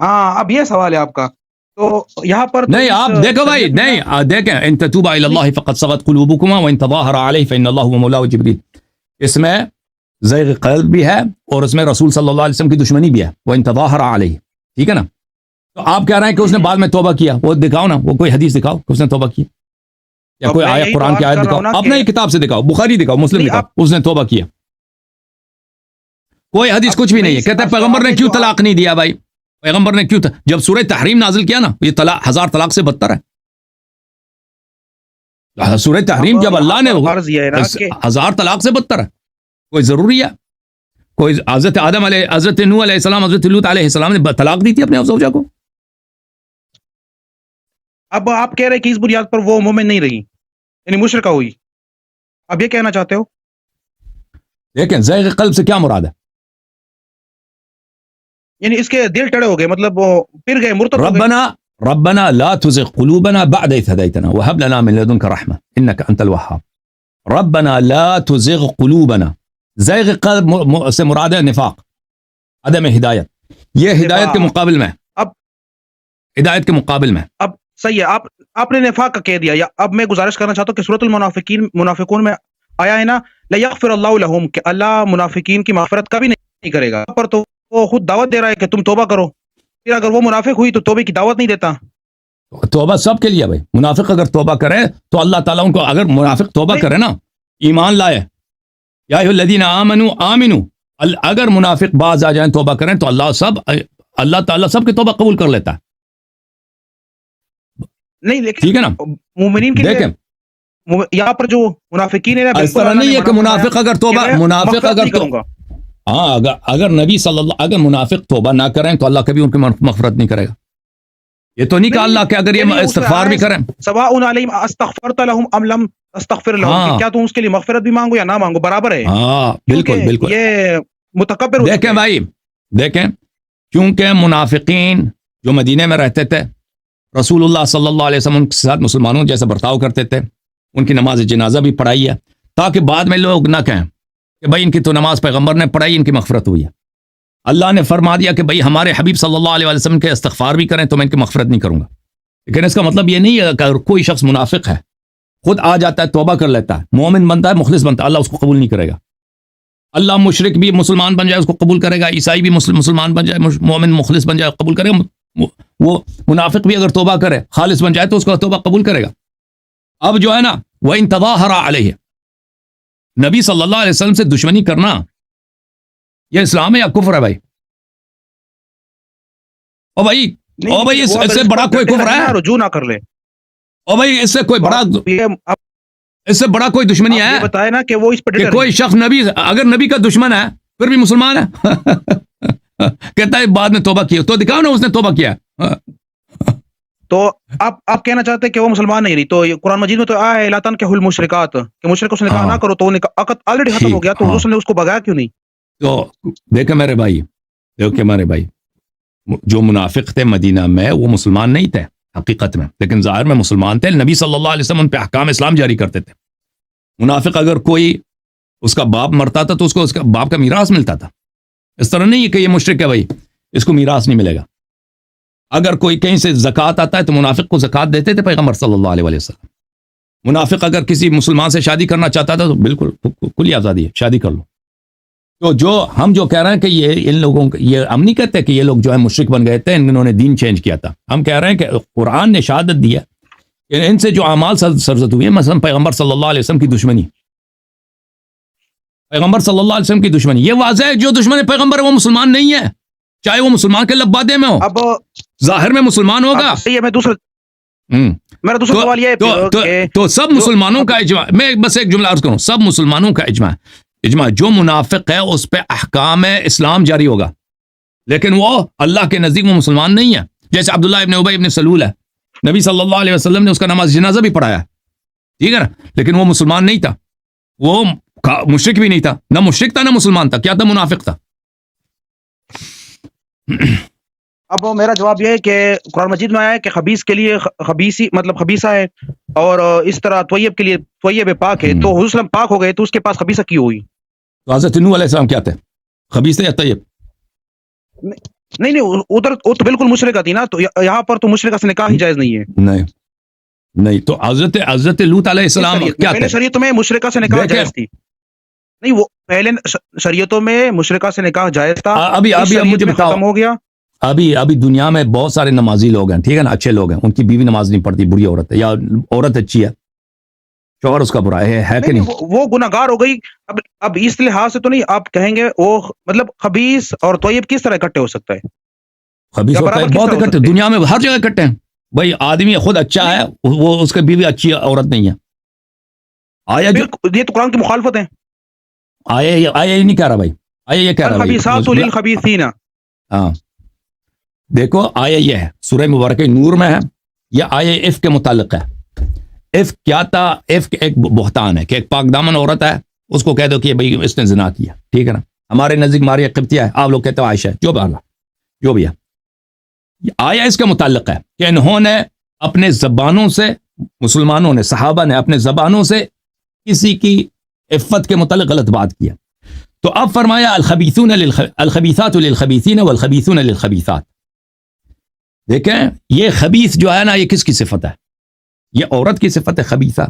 ہاں اب یہ سوال ہے آپ کا. تو یہاں پر تو نہیں اس آپ دیکھو بھائی، شریعت میں نا- نہیں دیکھیں، ان تتوبا الی اللہ فقد صغت قلوبکما وان تظاہر علیہ فان اللہ هو مولاه جبریل. اس میں زیغ قلب بھی ہے اور اس میں رسول صلی اللہ علیہ وسلم کی دشمنی بھی ہے. وان تظاہر علیہ، ٹھیک ہے نا؟ تو آپ کہہ رہے ہیں کہ اس نے بعد میں توبہ کیا. وہ دکھاؤ نا، وہ کوئی حدیث دکھاؤ کہ اس نے توبہ کی، یا اب کوئی میں آیت یہی تو قرآن کی عرض آیت کر رہا دکھاؤ. ہوں نا اپنا کہ ہی کتاب سے دکھاؤ، بخاری دکھاؤ، مسلم نہیں، دکھاؤ، اس نے توبہ کیا. کوئی حدیث اب کچھ بھی میں نہیں ہے. اس کہتے ہیں سوال پیغمبر نے میں کیوں جو طلاق نہیں دیا بھائی؟ پیغمبر نے کیوں جب سورہ تحریم نازل کیا نا، یہ طلاق 1000 طلاق سے بدتر ہے. سورہ تحریم اب جب اللہ یہاں نے پر عرض یہ ہے نا کہ 1000 طلاق سے بدتر ہے. کوئی ضروری ہے؟ کوئی حضرت آدم علیہ، حضرت نوح علیہ السلام، حضرت لوط علیہ السلام نے طلاق دی تھی اپنے زوجہ کو. اب آپ کہہ رہے ہیں کہ اس بنیاد پر وہ مومن نہیں رہی، یعنی مشرکہ ہوئی. اب یہ کہنا چاہتے ہو؟ لیکن زیغ قلب سے کیا مراد ہے؟ یعنی اس کے دل ٹڑے ہو گئے، مطلب وہ پھر گئے، مرتد ہو گئے. ربنا لا تزغ قلوبنا بعد إذ هديتنا وهب لنا من لدنك رحمة إنك أنت الوهاب. ربنا لا تزغ قلوبنا. زیغ قلب سے مراد ہے نفاق، عدم ہدایت. یہ ہدایت کے مقابل میں، اب ہدایت کے مقابل میں. اب صحیح ہے، آپ نے نفاق کا کہہ دیا. یا اب میں گزارش کرنا چاہتا ہوں کہ سورۃ المنافقون میں آیا ہے نا، لیغفر اللہ لہم، کہ اللہ منافقین کی مغفرت کبھی نہیں کرے گا. پر تو وہ خود دعوت دے رہا ہے کہ تم توبہ کرو. پھر اگر وہ منافق ہوئی تو توبے کی دعوت نہیں دیتا. توبہ سب کے لیے بھائی. منافق اگر توبہ کرے تو اللہ تعالیٰ ان کو، اگر منافق توبہ کرے نا، ایمان لائے، یا ایھا الذین آمنوا آمنوا، اگر منافق باز آ جائیں توبہ کریں تو اللہ تعالیٰ سب کی توبہ قبول کر لیتا ہے. نہیں لیکن ٹھیک ہے نا؟ مومنین کے لیے دیکھیں یہاں پر جو منافقین ہے اس طرح نہیں ہے کہ منافق اگر توبہ، منافق اگر تو ہاں اگر نبی صلی اللہ، اگر منافق توبہ نہ کریں تو اللہ کبھی ان کی مغفرت نہیں کرے گا. یہ تو نہیں کہ اللہ کہ اگر یہ استغفار بھی کریں، سواء علیہم استغفرت لهم ام لم تستغفر لهم، کیا تم اس کے لیے مغفرت بھی مانگو یا نہ مانگو، برابر ہے. ہاں بالکل بالکل. یہ متکبر. دیکھیں بھائی، دیکھیں، کیونکہ منافقین جو مدینے میں رہتے تھے، رسول اللہ صلی اللہ علیہ وسلم کے ساتھ مسلمانوں جیسا برتاؤ کرتے تھے، ان کی نماز جنازہ بھی پڑھائی ہے، تاکہ بعد میں لوگ نہ کہیں کہ بھائی ان کی تو نماز پیغمبر نے پڑھائی، ان کی مغفرت ہوئی ہے. اللہ نے فرما دیا کہ بھئی ہمارے حبیب صلی اللہ علیہ وسلم کے استغفار بھی کریں تو میں ان کی مغفرت نہیں کروں گا. لیکن اس کا مطلب یہ نہیں ہے کہ اگر کوئی شخص منافق ہے، خود آ جاتا ہے، توبہ کر لیتا ہے، مومن بنتا ہے، مخلص بنتا ہے، اللہ اس کو قبول نہیں کرے گا. اللہ مشرک بھی مسلمان بن جائے اس کو قبول کرے گا، عیسائی بھی مسلمان بن جائے، مومن مخلص بن جائے قبول کرے گا. وہ منافق بھی اگر توبہ کرے، خالص بن جائے تو اس کو توبہ قبول کرے گا. اب جو ہے نا، وَإِن تَظَاهَرَ عَلَيْهِ، نبی صلی اللہ علیہ وسلم سے دشمنی کرنا یہ اسلام ہے یا کفر ہے بھائی؟ او بھائی اس سے بڑا کوئی کفر ہے؟ رجوع نہ کر لے. او بھائی اس سے کوئی بڑا، اس سے بڑا کوئی دشمنی ہے؟ بتائے نا کہ وہ اس پر کہ کوئی شخص نبی، اگر نبی کا دشمن ہے پھر بھی مسلمان ہے. کہتا ہے بعد میں توبہ کیا، تو دکھاؤ نا اس نے توبہ کیا. تو آپ کہنا چاہتے ہیں کہ وہ مسلمان نہیں رہی. تو قرآن مجید میں تو آیا ہے لا تنکحوا المشرکات، کہ مشرکوں سے نکاح نہ کرو. تو عقد آلریڈی ختم ہو گیا، تو حضور نے اس کو بھگایا کیوں نہیں؟ تو دیکھیں میرے بھائی، دیکھیں میرے بھائی، جو منافق تھے مدینہ میں وہ مسلمان نہیں تھے حقیقت میں، لیکن ظاہر میں مسلمان تھے. نبی صلی اللہ علیہ وسلم ان پہ احکام اسلام جاری کرتے تھے. منافق اگر کوئی اس کا باپ مرتا تھا تو اس کو اس کا باپ کا میراث ملتا تھا. اس طرح نہیں ہے کہ یہ مشرک ہے بھائی اس کو میراث نہیں ملے گا. اگر کوئی کہیں سے زکوٰۃ آتا ہے تو منافق کو زکوٰۃ دیتے تھے پیغمبر صلی اللہ علیہ وسلم. منافق اگر کسی مسلمان سے شادی کرنا چاہتا تھا تو بالکل کھلی آزادی ہے، شادی کر لو. تو جو ہم جو کہہ رہے ہیں کہ یہ ان لوگوں کو، یہ ہم نہیں کہتے کہ یہ لوگ جو ہے مشرک بن گئے تھے، انہوں نے دین چینج کیا تھا. ہم کہہ رہے ہیں کہ قرآن نے شہادت دی ہے کہ ان سے جو اعمال سرزد ہوئے ہیں، مثلا پیغمبر صلی اللہ علیہ وسلم کی دشمنی، پیغمبر صلی اللہ علیہ وسلم کی دشمنی یہ واضح ہے، جو دشمن پیغمبر ہے وہ مسلمان نہیں ہے، چاہے وہ مسلمان کے لبادے میں ہو، اب ظاہر میں مسلمان ہوگا۔ یہ میں دوسرا ہم۔ میرا دوسرا سوال یہ ہے تو سب مسلمانوں کا اجماع، میں بس ایک جملہ عرض کروں، سب مسلمانوں کا اجماع اس منافق ہے اس پہ احکام اسلام جاری ہوگا، لیکن وہ اللہ کے نزدیک وہ مسلمان نہیں ہے۔ جیسے عبداللہ ابن ابی ابن سلول ہے، نبی صلی اللہ علیہ وسلم نے اس کا نماز جنازہ بھی پڑھایا، ٹھیک ہے نا، لیکن وہ مسلمان نہیں تھا، وہ مشرک بھی نہیں تھا، نہ مشرک تھا نہ مسلمان تھا، کیا تھا؟ منافق تھا۔ اب میرا جواب یہ ہے کہ قرآن مجید میں آیا ہے کہ خبیث کے لیے خبیثی مطلب خبیثہ ہے، اور اس طرح طیب کے لیے طیب پاک ہے، تو حضور صلی اللہ علیہ وسلم پاک ہو گئے تو اس کے پاس خبیثہ کیوں ہوئی؟ تو حضرت نوح علیہ السلام کیا تھے؟ خبیث تھے یا طیب؟ نہیں ادھر وہ تو بالکل مشرکہ تھی نا، تو یہاں پر تو مشرکہ سے نکاح ہی جائز نہیں ہے۔ نہیں تو حضرت لوط علیہ السلام کیا پہلے تھے؟ شریعتوں میں مشرکہ سے نکاح جائز تھی، نہیں وہ پہلے شریعتوں میں مشرکہ سے نکاح جائز تھا، ابھی مجھے بتاؤ، ختم ہو گیا۔ ابھی دنیا میں بہت سارے نمازی لوگ ہیں، ٹھیک ہے نا، اچھے لوگ ہیں، ان کی بیوی نماز نہیں پڑھتی، بری عورت ہے، یا عورت اچھی ہے، شوہر اس کا برا ہے کہ نہیں؟ وہ گناہگار ہو گئی۔ اب اس لحاظ سے تو نہیں آپ کہیں گے وہ مطلب خبیث اور طیب کس طرح اکٹھے ہو سکتا ہے؟ خبیث ہوتا ہے، بہت اکٹھے، دنیا میں ہر جگہ اکٹھے ہیں بھائی، آدمی خود اچھا ہے، وہ اس کی بیوی اچھی عورت نہیں ہے، آیا یہ تو قرآن کی مخالفت ہے۔ آیا یہ نہیں کہہ رہا بھائی، آیا یہ کہہ رہا الخبیثات للخبیثین، ہاں دیکھو آیا یہ ہے سورہ مبارکہ نور میں ہے، یہ آیا عفق کے متعلق ہے۔ عفق کیا تھا؟ عفق ایک بہتان ہے کہ ایک پاک دامن عورت ہے، اس کو کہہ دو کہ بھائی اس نے زنا کیا، ٹھیک ہے نا، ہمارے نزدیک ماریا قبطیہ ہے، آپ لوگ کہتے ہو عائشہ ہے، جو بھی ہے، آیا اس کا متعلق ہے کہ انہوں نے اپنے زبانوں سے، مسلمانوں نے، صحابہ نے اپنے زبانوں سے کسی کی عفت کے متعلق غلط بات کیا، تو اب فرمایا الخبیثات للخبیثین والخبیثون للخبیثات۔ دیکھیں یہ خبیث جو ہے نا، یہ کس کی صفت ہے؟ یہ عورت کی صفت ہے خبیثہ۔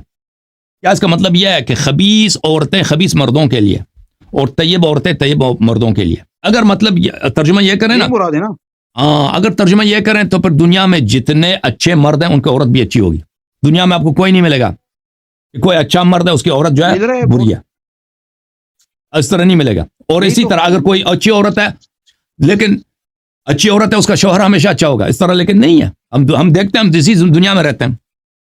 کیا اس کا مطلب یہ ہے کہ خبیث عورتیں خبیث مردوں کے لیے اور طیب عورتیں طیب مردوں کے لیے؟ اگر مطلب ترجمہ یہ کریں نا، مراد ہے نا، اگر ترجمہ یہ کریں تو پھر دنیا میں جتنے اچھے مرد ہیں ان کی عورت بھی اچھی ہوگی، دنیا میں آپ کو کوئی نہیں ملے گا کہ کوئی اچھا مرد ہے اس کی عورت جو ہے بری ہے، اس طرح نہیں ملے گا۔ اور اسی طرح اگر کوئی اچھی عورت ہے لیکن اچھی عورت ہے اس کا شوہر ہمیشہ اچھا ہوگا، اس طرح لیکن نہیں ہے۔ ہم دیکھتے ہیں، ہم جس دنیا میں رہتے ہیں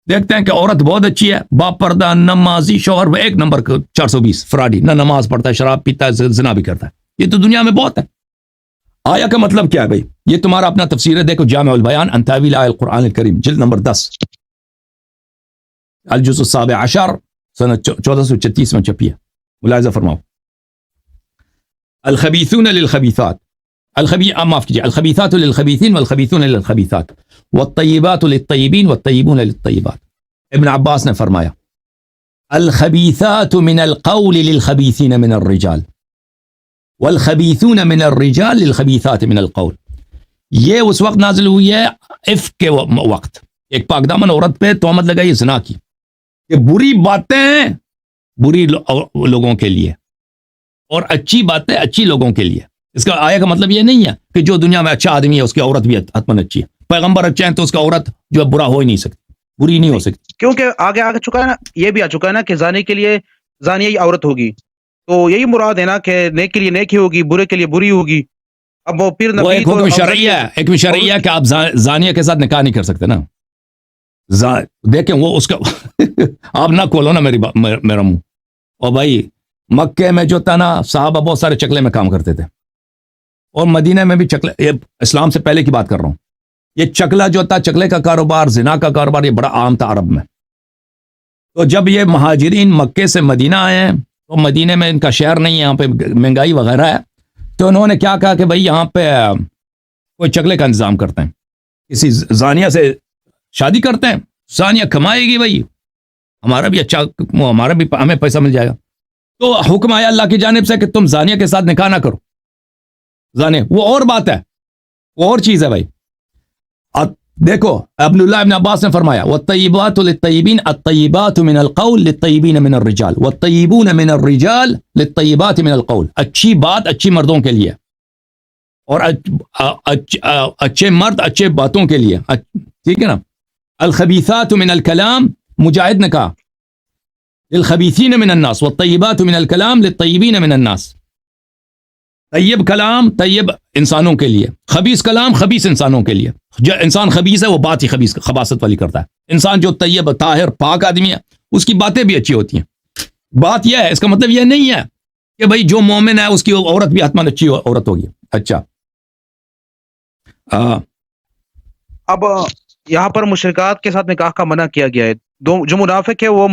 دیکھتے ہیں کہ عورت بہت اچھی ہے، باپ پردہ، نمازی، شوہر وہ ایک نمبر 420 فراڈی، نہ نماز پڑھتا ہے، شراب پیتا ہے، زنا بھی کرتا ہے، یہ تو دنیا میں بہت ہے۔ آیا کا مطلب کیا ہے بھائی؟ یہ تمہارا اپنا تفسیر ہے، دیکھو جامع البیان عن تاویل آیات القرآن الکریم، جلد نمبر 10، الجزء السابع عشر، سنہ 1436 میں چھپی ہے، ملاحظہ فرماؤ۔ الخبیثون للخبیثات، معاف کیجیے، الخبیثات للخبیثین والخبیثون للخبیثات والطیبات للطیبین والطیبون للطیبات۔ ابن عباس نے فرمایا الخبیثات من القول للخبیثین من الرجال والخبیثون من الرجال للخبیثات من القول۔ یہ اس وقت نازل ہوئی ہے عفق کے وقت، ایک پاک دامن عورت پہ تہمت لگائی زنا کی، کہ بری باتیں بری لوگوں کے لیے اور اچھی باتیں اچھی لوگوں کے لیے۔ اس کا آیا کا مطلب یہ نہیں ہے کہ جو دنیا میں اچھا آدمی ہے اس کی عورت بھی حتماً اچھی ہے، پیغمبر اچھے ہیں تو اس کا عورت جو برا ہو ہی نہیں سکتی، بری نہیں ہو سکتی، کیونکہ آگے چکا ہے نا، یہ بھی آ چکا ہے نا کہ زانی کے لیے زانیہ ہی عورت ہوگی، تو یہی مراد ہے نا کہ نیک کے لیے نیک ہی ہوگی، برے کے لیے بری ہوگی۔ اب وہ پھر وہ ایک حکم شرعی ہے، ایک شرعی ہے کہ آپ زانیہ کے ساتھ نکاح نہیں کر سکتے نا، دیکھیں وہ اس کا آپ نہ کھولو نا میرا منہ۔ اور بھائی مکے میں جو تھا نا، صحابہ بہت سارے چکلے میں کام کرتے تھے، اور مدینہ میں بھی چکلے، یہ اسلام سے پہلے کی بات کر رہا ہوں، یہ چکلا جو تھا، چکلے کا کاروبار، زنا کا کاروبار، یہ بڑا عام تھا عرب میں۔ تو جب یہ مہاجرین مکے سے مدینہ آئے ہیں تو مدینہ میں ان کا شہر نہیں ہے، یہاں پہ مہنگائی وغیرہ ہے، تو انہوں نے کیا کہا کہ بھائی یہاں پہ کوئی چکلے کا انتظام کرتے ہیں، کسی زانیہ سے شادی کرتے ہیں، زانیہ کمائے گی بھائی، ہمارا بھی اچھا، ہمارا بھی ہمیں پیسہ مل جائے گا۔ تو حکم آیا اللہ کی جانب سے کہ تم زانیہ کے ساتھ نکاح نہ کرو، زانیہ وہ اور بات ہے، وہ اور چیز ہے بھائی۔ دیکھو عبداللہ ابن عباس نے فرمایا والطیبات للطیبین الطیبات من القول للطیبین من الرجال والطیبون من الرجال للطیبات من القول۔ اچھی بات اچھی مردوں کے لیے اور اچھے مرد اچھے باتوں کے لیے، ٹھیک ہے نا۔ الخبیثات من الکلام، مجاہد نے کہا للخبيثين من الناس والطيبات من الكلام للطيبين من الناس. طیب کلام طیب انسانوں کے لیے، خبیث کلام خبیث انسانوں کے لیے. جو انسان خبیث ہے وہ بات ہی خبیث خباثت والی کرتا ہے. انسان جو طیب طاہر پاک آدمی ہے اس کی باتیں بھی اچھی ہوتی ہیں. بات یہ ہے، اس کا مطلب یہ نہیں ہے کہ بھائی جو مومن ہے اس کی عورت بھی حتماً اچھی عورت ہوگی. اچھا اب یہاں پر مشرکات کے ساتھ نکاح کا منع کیا گیا ہے. جو منافق ہے وہ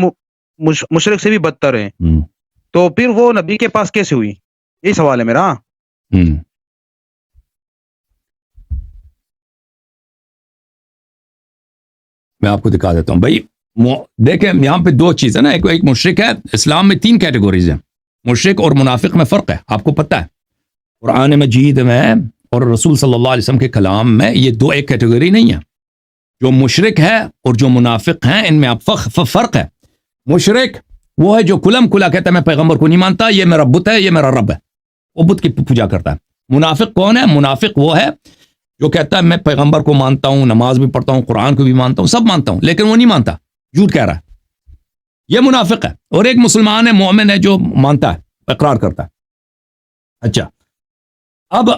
مشرک سے بھی بدتر ہیں، تو پھر وہ نبی کے پاس کیسے ہوئی؟ یہ سوال ہے میرا. میں آپ کو دکھا دیتا ہوں. بھائی دیکھیں یہاں پہ دو چیزیں نا، ایک مشرک ہے. اسلام میں 3 کیٹیگوریز ہیں. مشرک اور منافق میں فرق ہے، آپ کو پتہ ہے. قرآن مجید میں اور رسول صلی اللہ علیہ وسلم کے کلام میں یہ دو ایک کیٹیگری نہیں ہے. جو مشرک ہے اور جو منافق ہیں ان میں آپ فرق ہے. مشرک وہ ہے جو کلم کلا کہتا ہے میں پیغمبر کو نہیں مانتا، یہ میرا بت ہے، یہ میرا رب ہے، وہ بت کی پوجا کرتا ہے. منافق کون ہے؟ منافق وہ ہے جو کہتا ہے میں پیغمبر کو مانتا ہوں، نماز بھی پڑھتا ہوں، قرآن کو بھی مانتا ہوں، سب مانتا ہوں، لیکن وہ نہیں مانتا، جھوٹ کہہ رہا ہے. یہ منافق ہے. اور ایک مسلمان ہے، مومن ہے، جو مانتا ہے، اقرار کرتا ہے. اچھا اب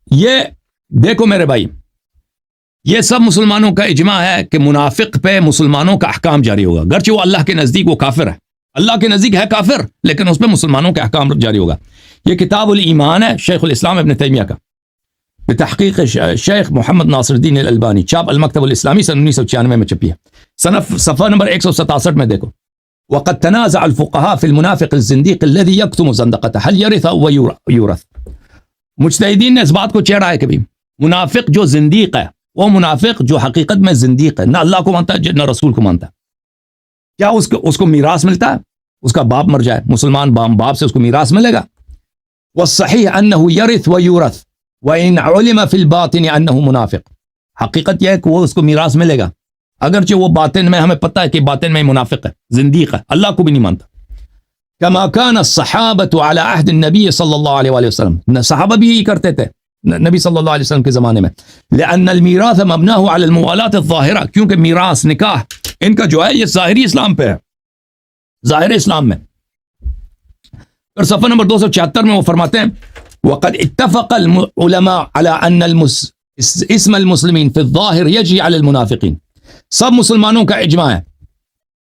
یہ دیکھو میرے بھائی، یہ سب مسلمانوں کا اجماع ہے کہ منافق پہ مسلمانوں کا احکام جاری ہوگا، گرچہ وہ اللہ کے نزدیک وہ کافر ہے، اللہ کے نزدیک ہے کافر، لیکن اس پہ مسلمانوں کے احکام جاری ہوگا. یہ کتاب الایمان ہے شیخ الاسلام ابن تیمیہ کا، بتحقیق شیخ محمد ناصر الدین الالبانی، چاپ المکتب الاسلامی سن 1996 میں چھپی ہے. صفحہ نمبر 167 میں دیکھو. وقد تنازع الفقهاء في المنافق الزنديق الذي يكتم زندقته هل يرث او يورث. مجتہدین نے اس بات کو چیڑا ہے کہ بھی منافق جو زندیق ہے، وہ منافق جو حقیقت میں زندیق ہے، نہ اللہ کو مانتا ہے نہ رسول کو مانتا ہے، کیا اس کو میراث ملتا ہے؟ اس کا باپ مر جائے، مسلمان باپ سے اس کو میراث ملے گا. والصحیح انه يرث ويورث وان علم في الباطن انه منافق. حقیقت یہ ہے کہ وہ اس کو میراث ملے گا، اگرچہ وہ باطن میں ہمیں پتہ ہے کہ باطن میں منافق ہے، زندیق ہے، اللہ کو بھی نہیں مانتا. كما كان الصحابة على عهد النبي صلی اللہ علیہ وآلہ وسلم. صحابہ بھی یہی کرتے تھے نبی صلی اللہ علیہ وسلم کے زمانے میں. لأن الميراث مبناه على الموالات الظاهرة، کیونکہ میراث نکاح ان کا جو ہے یہ ظاہری اسلام پہ ہے، ظاہر اسلام میں. اور صفحہ نمبر 276 میں وہ فرماتے ہیں وقد اتفق العلماء على ان اسم المسلمین في الظاہر يجري على المنافقین. سب مسلمانوں کا اجماع ہے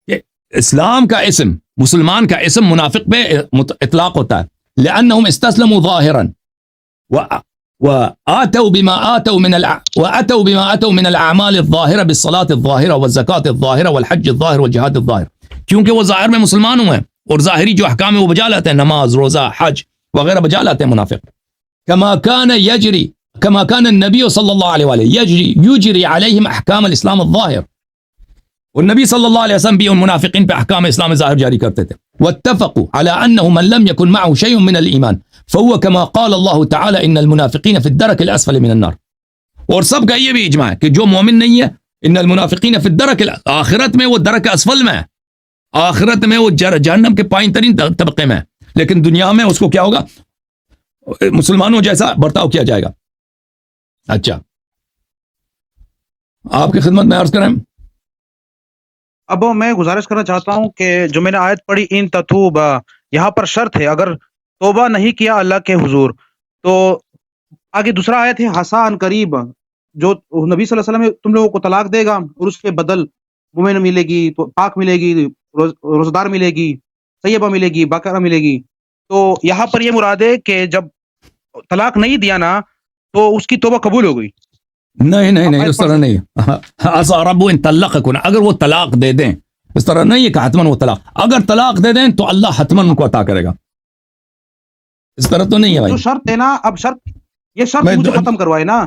کہ اسلام کا اسم، مسلمان کا اسم منافق پہ اطلاق ہوتا ہے. لأنهم استسلموا ظاهرا وآتوا بما آتوا من الأعمال الظاهرة بالصلاة الظاهرة والزكاة الظاهرة والحج الظاهر والجهاد الظاهر. کیونکہ وہ ظاہر میں مسلمان ہوئے ہیں اور ظاہری جو احکام ہیں وہ بجا لاتے ہیں، نماز، روزہ، حج وغیرہ بجا لاتے ہیں منافق. كما كان النبي صلی اللہ علیہ وآلہ يجري عليهم احکام الاسلام الظاہر. اور نبی صلی اللہ علیہ وسلم بھی ان منافقین پہ احکام اسلام ظاہر جاری کرتے تھے. واتفقوا على انه من لم يكن معه شيء من الايمان فهو كما قال الله تعالى ان المنافقين في الدرك الاسفل من النار. اور سب کا یہ بھی اجماع ہے کہ جو مومن نہیں ہے ان المنافقین فی الدرک، آخرت میں وہ درک اسفل میں ہے، آخرت میں وہ جہنم کے پائیں ترین طبقے میں ہے، لیکن دنیا میں اس کو کیا ہوگا؟ مسلمانوں جیسا برتاؤ کیا جائے گا. اچھا آپ کی خدمت میں عرض کریں. اب میں گزارش کرنا چاہتا ہوں کہ جو میں نے آیت پڑھی ان تتوب، یہاں پر شرط ہے اگر توبہ نہیں کیا اللہ کے حضور تو آگے دوسرا آیت ہے حسان قریب، جو نبی صلی اللہ علیہ وسلم تم لوگوں کو طلاق دے گا اور اس کے بدل مومن ملے گی، تو پاک ملے گی، روزدار ملے گی، طیبہ ملے گی، باقرہ ملے گی. تو یہاں پر یہ مراد ہے کہ جب طلاق نہیں دیا نا تو اس کی توبہ قبول ہو گئی. نہیں اس طرح نہیں. عسى رب ان طلقكن، اگر وہ طلاق دے دیں، اس طرح نہیں ہے کہ حتماً وہ طلاق، اگر طلاق دے دیں تو اللہ حتماً ان کو عطا کرے گا، اس طرح تو نہیں ہے بھائی. جو شرط ہے نا، اب شرط یہ شرط مجھے ختم کروائے نا.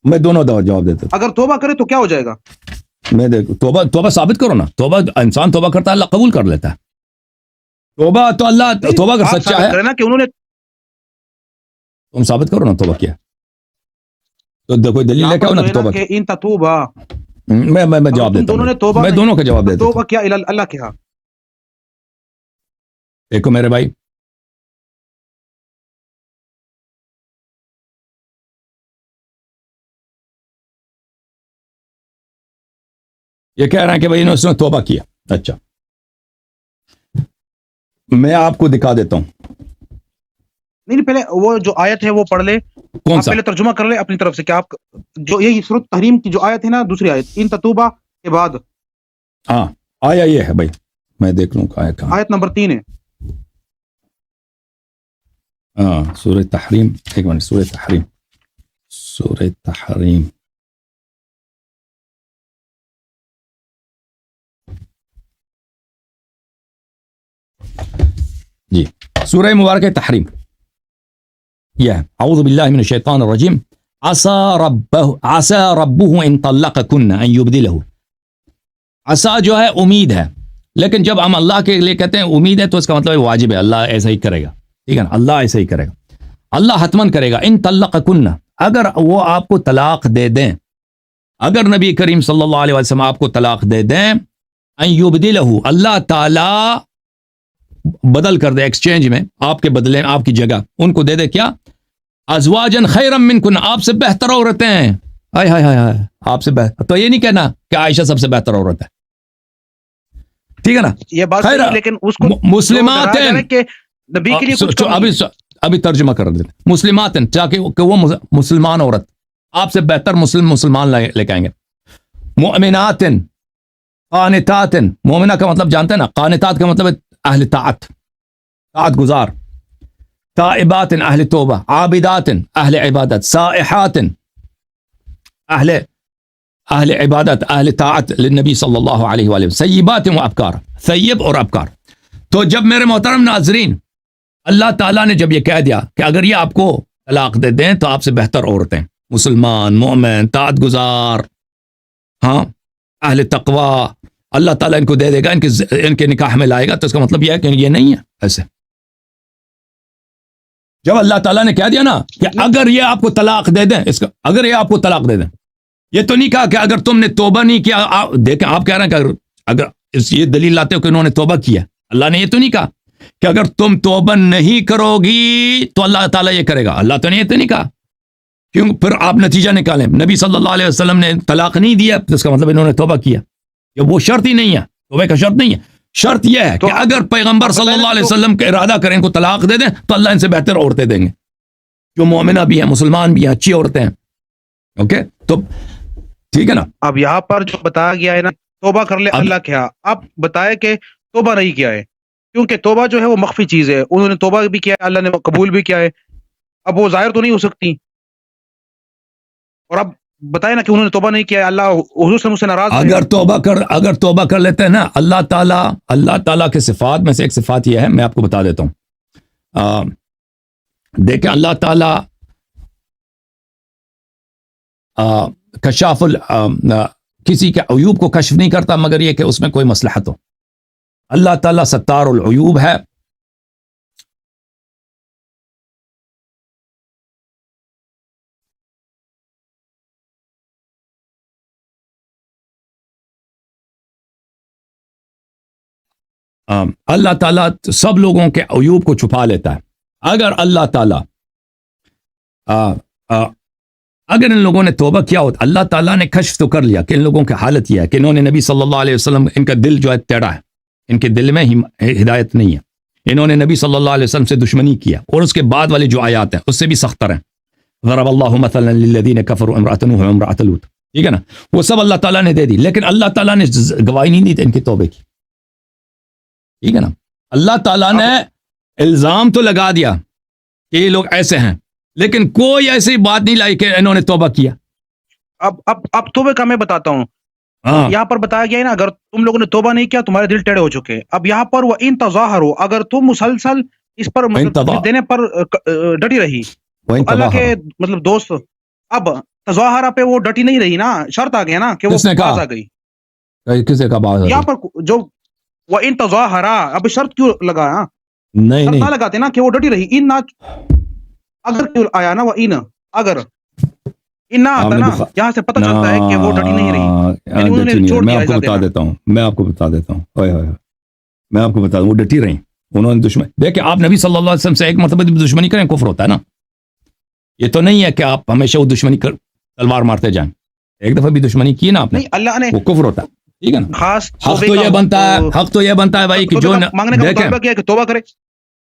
میں دونوں جواب دیتا ہوں. اگر توبہ کرے تو کیا ہو جائے گا؟ میں دیکھو توبہ ثابت کرو نا. توبہ انسان توبہ کرتا ہے اللہ قبول کر لیتا ہے. توبہ تو اللہ توبہ اگر سچا ہے نا کہ انہوں نے، تم ثابت کرو نا توبہ کیا، تو دیکھو دلیل لے کے آؤ نا توبہ کہ ان تتوبہ. میں جواب دیتا ہوں، میں دونوں کا جواب دیتا ہوں. توبہ کیا اللہ کے ہاں. دیکھو میرے بھائی، یہ کہہ رہے ہیں کہ بھائی اس نے توبہ کیا. اچھا میں آپ کو دکھا دیتا ہوں نہیں پہلے وہ جو آیت ہے وہ پڑھ لے، کون آپ سا پہلے ترجمہ کر لے اپنی طرف سے کہ آپ جو یہی سورۃ تحریم کی جو آیت ہے نا، دوسری آیت ان تتوبہ کے بعد ہاں آیا یہ ہے بھائی، میں دیکھ لوں آیا کہاں. آیت نمبر 3 ہے. ہاں سورہ تحریم، ایک منٹ، سورہ تحریم، سورہ تحریم. جی سورہ مبارکہ تحریم یہ ہے. اعوذ باللہ من الشیطان الرجیم. عسى ربه ان طلقكن ان يبدله. عسى جو ہے امید ہے، لیکن جب ہم اللہ کے لیے کہتے ہیں امید ہے تو اس کا مطلب واجب ہے، اللہ ایسا ہی کرے گا. ٹھیک ہے نا، اللہ ایسا ہی کرے گا، اللہ حتمن کرے گا. ان طلقكن، اگر وہ آپ کو طلاق دے دیں، اگر نبی کریم صلی اللہ علیہ وسلم آپ کو طلاق دے دیں، ان يبدله، اللہ تعالی بدل کر دے، ایکسچینج میں آپ کے بدلے میں آپ کی جگہ ان کو دے دے کیا؟ ازواجن خیرا منکن، آپ سے بہتر عورتیں ہیں. ہائے ہائے ہائے ہائے، آپ سے بہتر. تو یہ نہیں کہنا کہ عائشہ سب سے بہتر عورت ہے، ٹھیک ہے نا. یہ بات خیر صحیح ہے، لیکن اس کو مسلمات ڈرایا جا رہا ہے کہ نبی کے لیے کچھ کم نہیں ہے. ابھی ترجمہ کر دیتے. مسلمات کہ وہ مسلمان عورت آپ سے بہتر مسلمان لے کے آئیں گے. مؤمنات قانتات، مومنہ کا مطلب جانتے ہیں نا، قانتات کا مطلب ہے اہل طاعت، طاعت گزار. تائبات اہل توبہ، عابدات اہل عبادت، سائحات اہل عبادت، اہل طاعت للنبی صلی اللہ علیہ وآلہ وسلم. سیبات و ابکار، سیب اور ابکار. تو جب میرے محترم ناظرین اللہ تعالیٰ نے جب یہ کہہ دیا کہ اگر یہ آپ کو طلاق دے دیں تو آپ سے بہتر عورتیں، مسلمان، مومن، طاعت گزار، ہاں اہل تقوی، اللہ تعالیٰ ان کو دے دے گا، ان کے نکاح میں لائے گا. تو اس کا مطلب یہ ہے کہ یہ نہیں ہے ایسے. جب اللہ تعالیٰ نے کہہ دیا نا کہ اگر یہ آپ کو طلاق دے دیں، اس کا اگر یہ آپ کو طلاق دے دیں، یہ تو نہیں کہا کہ اگر تم نے توبہ نہیں کیا. دیکھیں آپ کہہ رہے ہیں کہ اگر یہ دلیل لاتے ہو کہ انہوں نے توبہ کیا، اللہ نے یہ تو نہیں کہا کہ اگر تم توبہ نہیں کرو گی تو اللہ تعالیٰ یہ کرے گا. اللہ تو نے یہ تو نہیں کہا. کیوں؟ پھر آپ نتیجہ نکالیں، نبی صلی اللہ علیہ وسلم نے طلاق نہیں دیا تو اس کا مطلب انہوں نے توبہ کیا. یہ وہ شرط ہی نہیں ہے، توبہ کا شرط نہیں ہے. شرط یہ ہے کہ اگر پیغمبر صلی اللہ علیہ وسلم کا ارادہ کریں کو طلاق دے دیں تو اللہ ان سے بہتر عورتیں دیں گے، جو مومنہ بھی ہیں، مسلمان بھی ہیں، اچھی عورتیں ہیں. اوکے تو ٹھیک ہے نا. اب یہاں پر جو بتایا گیا ہے نا توبہ کر لے اللہ کیا، اب بتائے کہ توبہ نہیں کیا ہے، کیونکہ توبہ جو ہے وہ مخفی چیز ہے. انہوں نے توبہ بھی کیا ہے، اللہ نے قبول بھی کیا ہے، اب وہ ظاہر تو نہیں ہو سکتی. اور اب بتائے نا کہ انہوں نے توبہ نہیں کیا ہے، اللہ حضور سے مجھ سے ناراض ہے. اگر توبہ کر لیتے ہیں نا، اللہ تعالیٰ کے صفات میں سے ایک صفات یہ ہے، میں آپ کو بتا دیتا ہوں. دیکھیں اللہ تعالیٰ کشاف کسی کے عیوب کو کشف نہیں کرتا مگر یہ کہ اس میں کوئی مصلحت ہو. اللہ تعالیٰ ستار العیوب ہے. اللہ تعالیٰ سب لوگوں کے عیوب کو چھپا لیتا ہے. اگر اللہ تعالیٰ اگر ان لوگوں نے توبہ کیا ہوتا، اللہ تعالیٰ نے کشف تو کر لیا کہ ان لوگوں کی حالت یہ ہے کہ انہوں نے نبی صلی اللہ علیہ وسلم، ان کا دل جو ہے ٹیڑھا ہے، ان کے دل میں ہدایت نہیں ہے، انہوں نے نبی صلی اللہ علیہ وسلم سے دشمنی کیا، اور اس کے بعد والے جو آیات ہیں اس سے بھی سختر ہیں. ضرب اللہ مثلا للذین کفروا امرأۃ نوح وامرأۃ لوط، ٹھیک ہے نا، وہ سب اللہ تعالیٰ نے دے دی، لیکن اللہ تعالیٰ نے گواہی نہیں دی ان کی توبے کی. ٹھیک ہے نا. اللہ تعالیٰ نے الزام تو لگا دیا کہ یہ لوگ ایسے ہیں، لیکن کوئی ایسی بات نہیں لائی کہ انہوں نے توبہ کیا. اب توبے کا میں بتاتا ہوں. یہاں پر بتایا گیا ہے نا اگر تم لوگوں نے توبہ نہیں کیا تمہارے دل ٹیڑے ہو چکے. اب یہاں پر وہ ان تظاہروا، اگر تم مسلسل اس پر دینے پر ڈٹی رہی، اللہ کے مطلب دوست، اب تظاہرہ پہ وہ ڈٹی نہیں رہی نا، شرط آ گیا نا کہ وہ باز آ گئی. کسے کا باز؟ یہاں پر جو وہ ان تظاہرہ، اب شرط کیوں لگا؟ نہیں نہ لگاتے نا کہ وہ ڈٹی رہی. ان اگر کیوں آیا نا وہ ان، اگر ان نہ آتا نا، یہاں سے پتہ چلتا ہے کہ وہ ڈٹی نہیں رہی. میں آپ کو بتا دیتا ہوں میں آپ کو بتا دوں وہ ڈٹی رہی. انہوں نے دشمن، دیکھیں آپ نبی صلی اللہ علیہ وسلم سے ایک مرتبہ دشمنی کریں کفر ہوتا ہے نا. یہ تو نہیں ہے کہ آپ ہمیشہ وہ دشمنی کر تلوار مارتے جائیں. ایک دفعہ بھی دشمنی کی نا آپ نے، اللہ نے، وہ کفر ہوتا ہے. ٹھیک ہے نا. خاص حق توبے تو کا یہ بنتا ہے، حق تو یہ بنتا ہے بھائی کہ توبے جو کا مانگنے کا مطالبہ کیا ہے کہ توبہ کرے.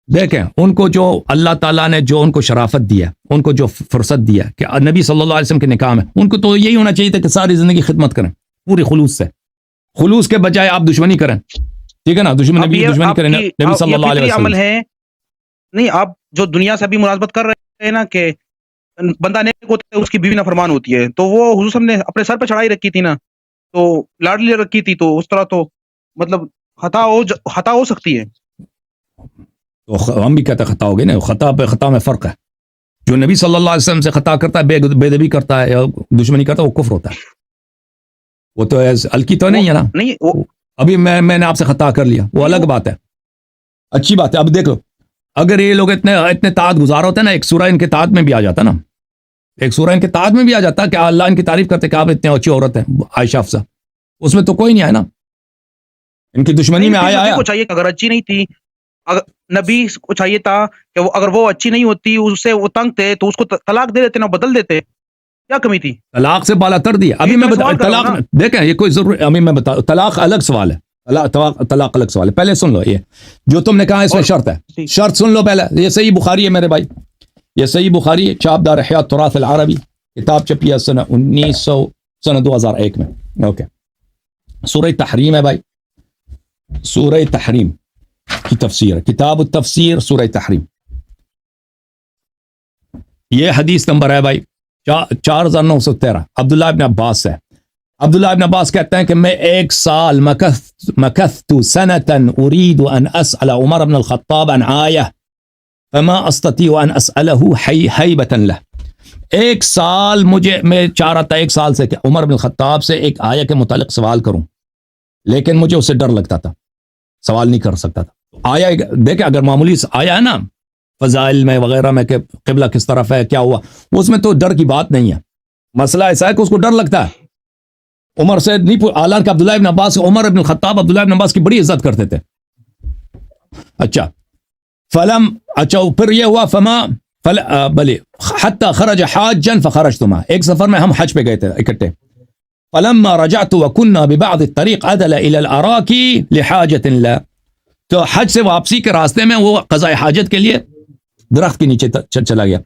دیکھیں ان کو جو اللہ تعالیٰ نے جو ان کو شرافت دیا، ان کو جو فرصت دیا کہ نبی صلی اللہ علیہ وسلم کے نکاح میں، ان کو تو یہی ہونا چاہیے تھا کہ ساری زندگی خدمت کریں پوری خلوص سے، خلوص کے بجائے آپ دشمنی کریں. ٹھیک ہے نا، دشمنی کریں نبی صلی اللہ علیہ عمل وسلم. ہے نہیں. آپ جو دنیا سے ابھی ملازمت کر رہے ہیں نا کہ بندہ نیک ہوتا ہے اس کی بیوی نافرمان ہوتی ہے، تو وہ حضور صلی اللہ علیہ وسلم نے اپنے سر پہ چڑھائی رکھی تھی نا، تو لاڈلی رکھی تھی، تو اس طرح تو مطلب خطا ہو سکتی ہے. تو ہم بھی کہتے خطا ہو گئی نا. خطا پہ خطا میں فرق ہے. جو نبی صلی اللہ علیہ وسلم سے خطا کرتا ہے، بے ادبی کرتا ہے یا دشمنی کرتا ہے، وہ کفر ہوتا ہے. وہ تو الکی تو نہیں ہے نا. نہیں ابھی میں نے آپ سے خطا کر لیا، وہ الگ بات ہے، اچھی بات ہے. اب دیکھو اگر یہ لوگ اتنے طاعت گزار ہوتے ہیں نا، ایک سورہ ان کے طاعت میں بھی آ جاتا نا، ایک سورہ ان کے طاعت میں بھی آ جاتا کہ اللہ ان کی تعریف کرتے کہ آپ اتنے اچھی عورت ہیں عائشہ حفصہ، اس میں تو کوئی نہیں آیا نا. ان کی دشمنی میں آیا کو چاہیے کہ اگر اچھی نہیں تھی، نبی کو چاہیے تھا کہ اگر وہ اچھی نہیں ہوتی، اس سے وہ تنگ تھے تو اس کو طلاق دے دیتے نا، بدل دیتے. کیا کمی تھی؟ طلاق سے بالا تر دیا. ابھی میں بتا طلاق دیکھیں یہ کوئی ضرور، ابھی میں بتا طلاق الگ سوال ہے، طلاق الگ سوال ہے. پہلے سن لو یہ جو تم نے کہا اس میں شرط ہے، شرط سن لو پہلے. یہ صحیح بخاری ہے میرے بھائی، یہ صحیح بخاری ہے، چھاپ دار احیاء التراث العربی، کتاب چھپی ہے سنہ 2001 میں. اوکے، سورہ تحریم ہے بھائی، سورہ تحریم کی تفسیر، کتاب التفسیر سورہ تحریم. یہ حدیث نمبر ہے بھائی 4913، عبداللہ ابن عباس ہے. عبداللہ ابن عباس کہتے ہیں کہ میں 1 سال مکثت سنة اريد ان اسأل عمر بن الخطاب عن آیہ فما استطيع ان اسأله حیبة له. 1 سال میں چاہ رہا تھا 1 سال سے کہ عمر بن الخطاب سے ایک آیہ کے متعلق سوال کروں، لیکن مجھے اس سے ڈر لگتا تھا، سوال نہیں کر سکتا تھا. آیا دیکھیں اگر معمولی آیا ہے نا فضائل میں وغیرہ میں کہ قبلہ کس طرف ہے کیا ہوا، اس میں تو ڈر کی بات نہیں ہے. مسئلہ ایسا ہے کہ اس کو ڈر لگتا ہے. عمر سے نہیں حالانکہ عبداللہ ابن عباس، عمر ابن الخطاب عبداللہ ابن عباس کی بڑی عزت کرتے تھے. اچھا پھر یہ ہوا بلے حتی خرج حاجا فخرجت معه. ایک سفر میں ہم حج پہ گئے تھے اکٹھے. فلما رجعت وكنا ببعض الطريق عدل الى الاراك لحاجة له. تو حج سے واپسی کے راستے میں وہ قضاء حاجت کے لیے درخت کے نیچے چلا گیا،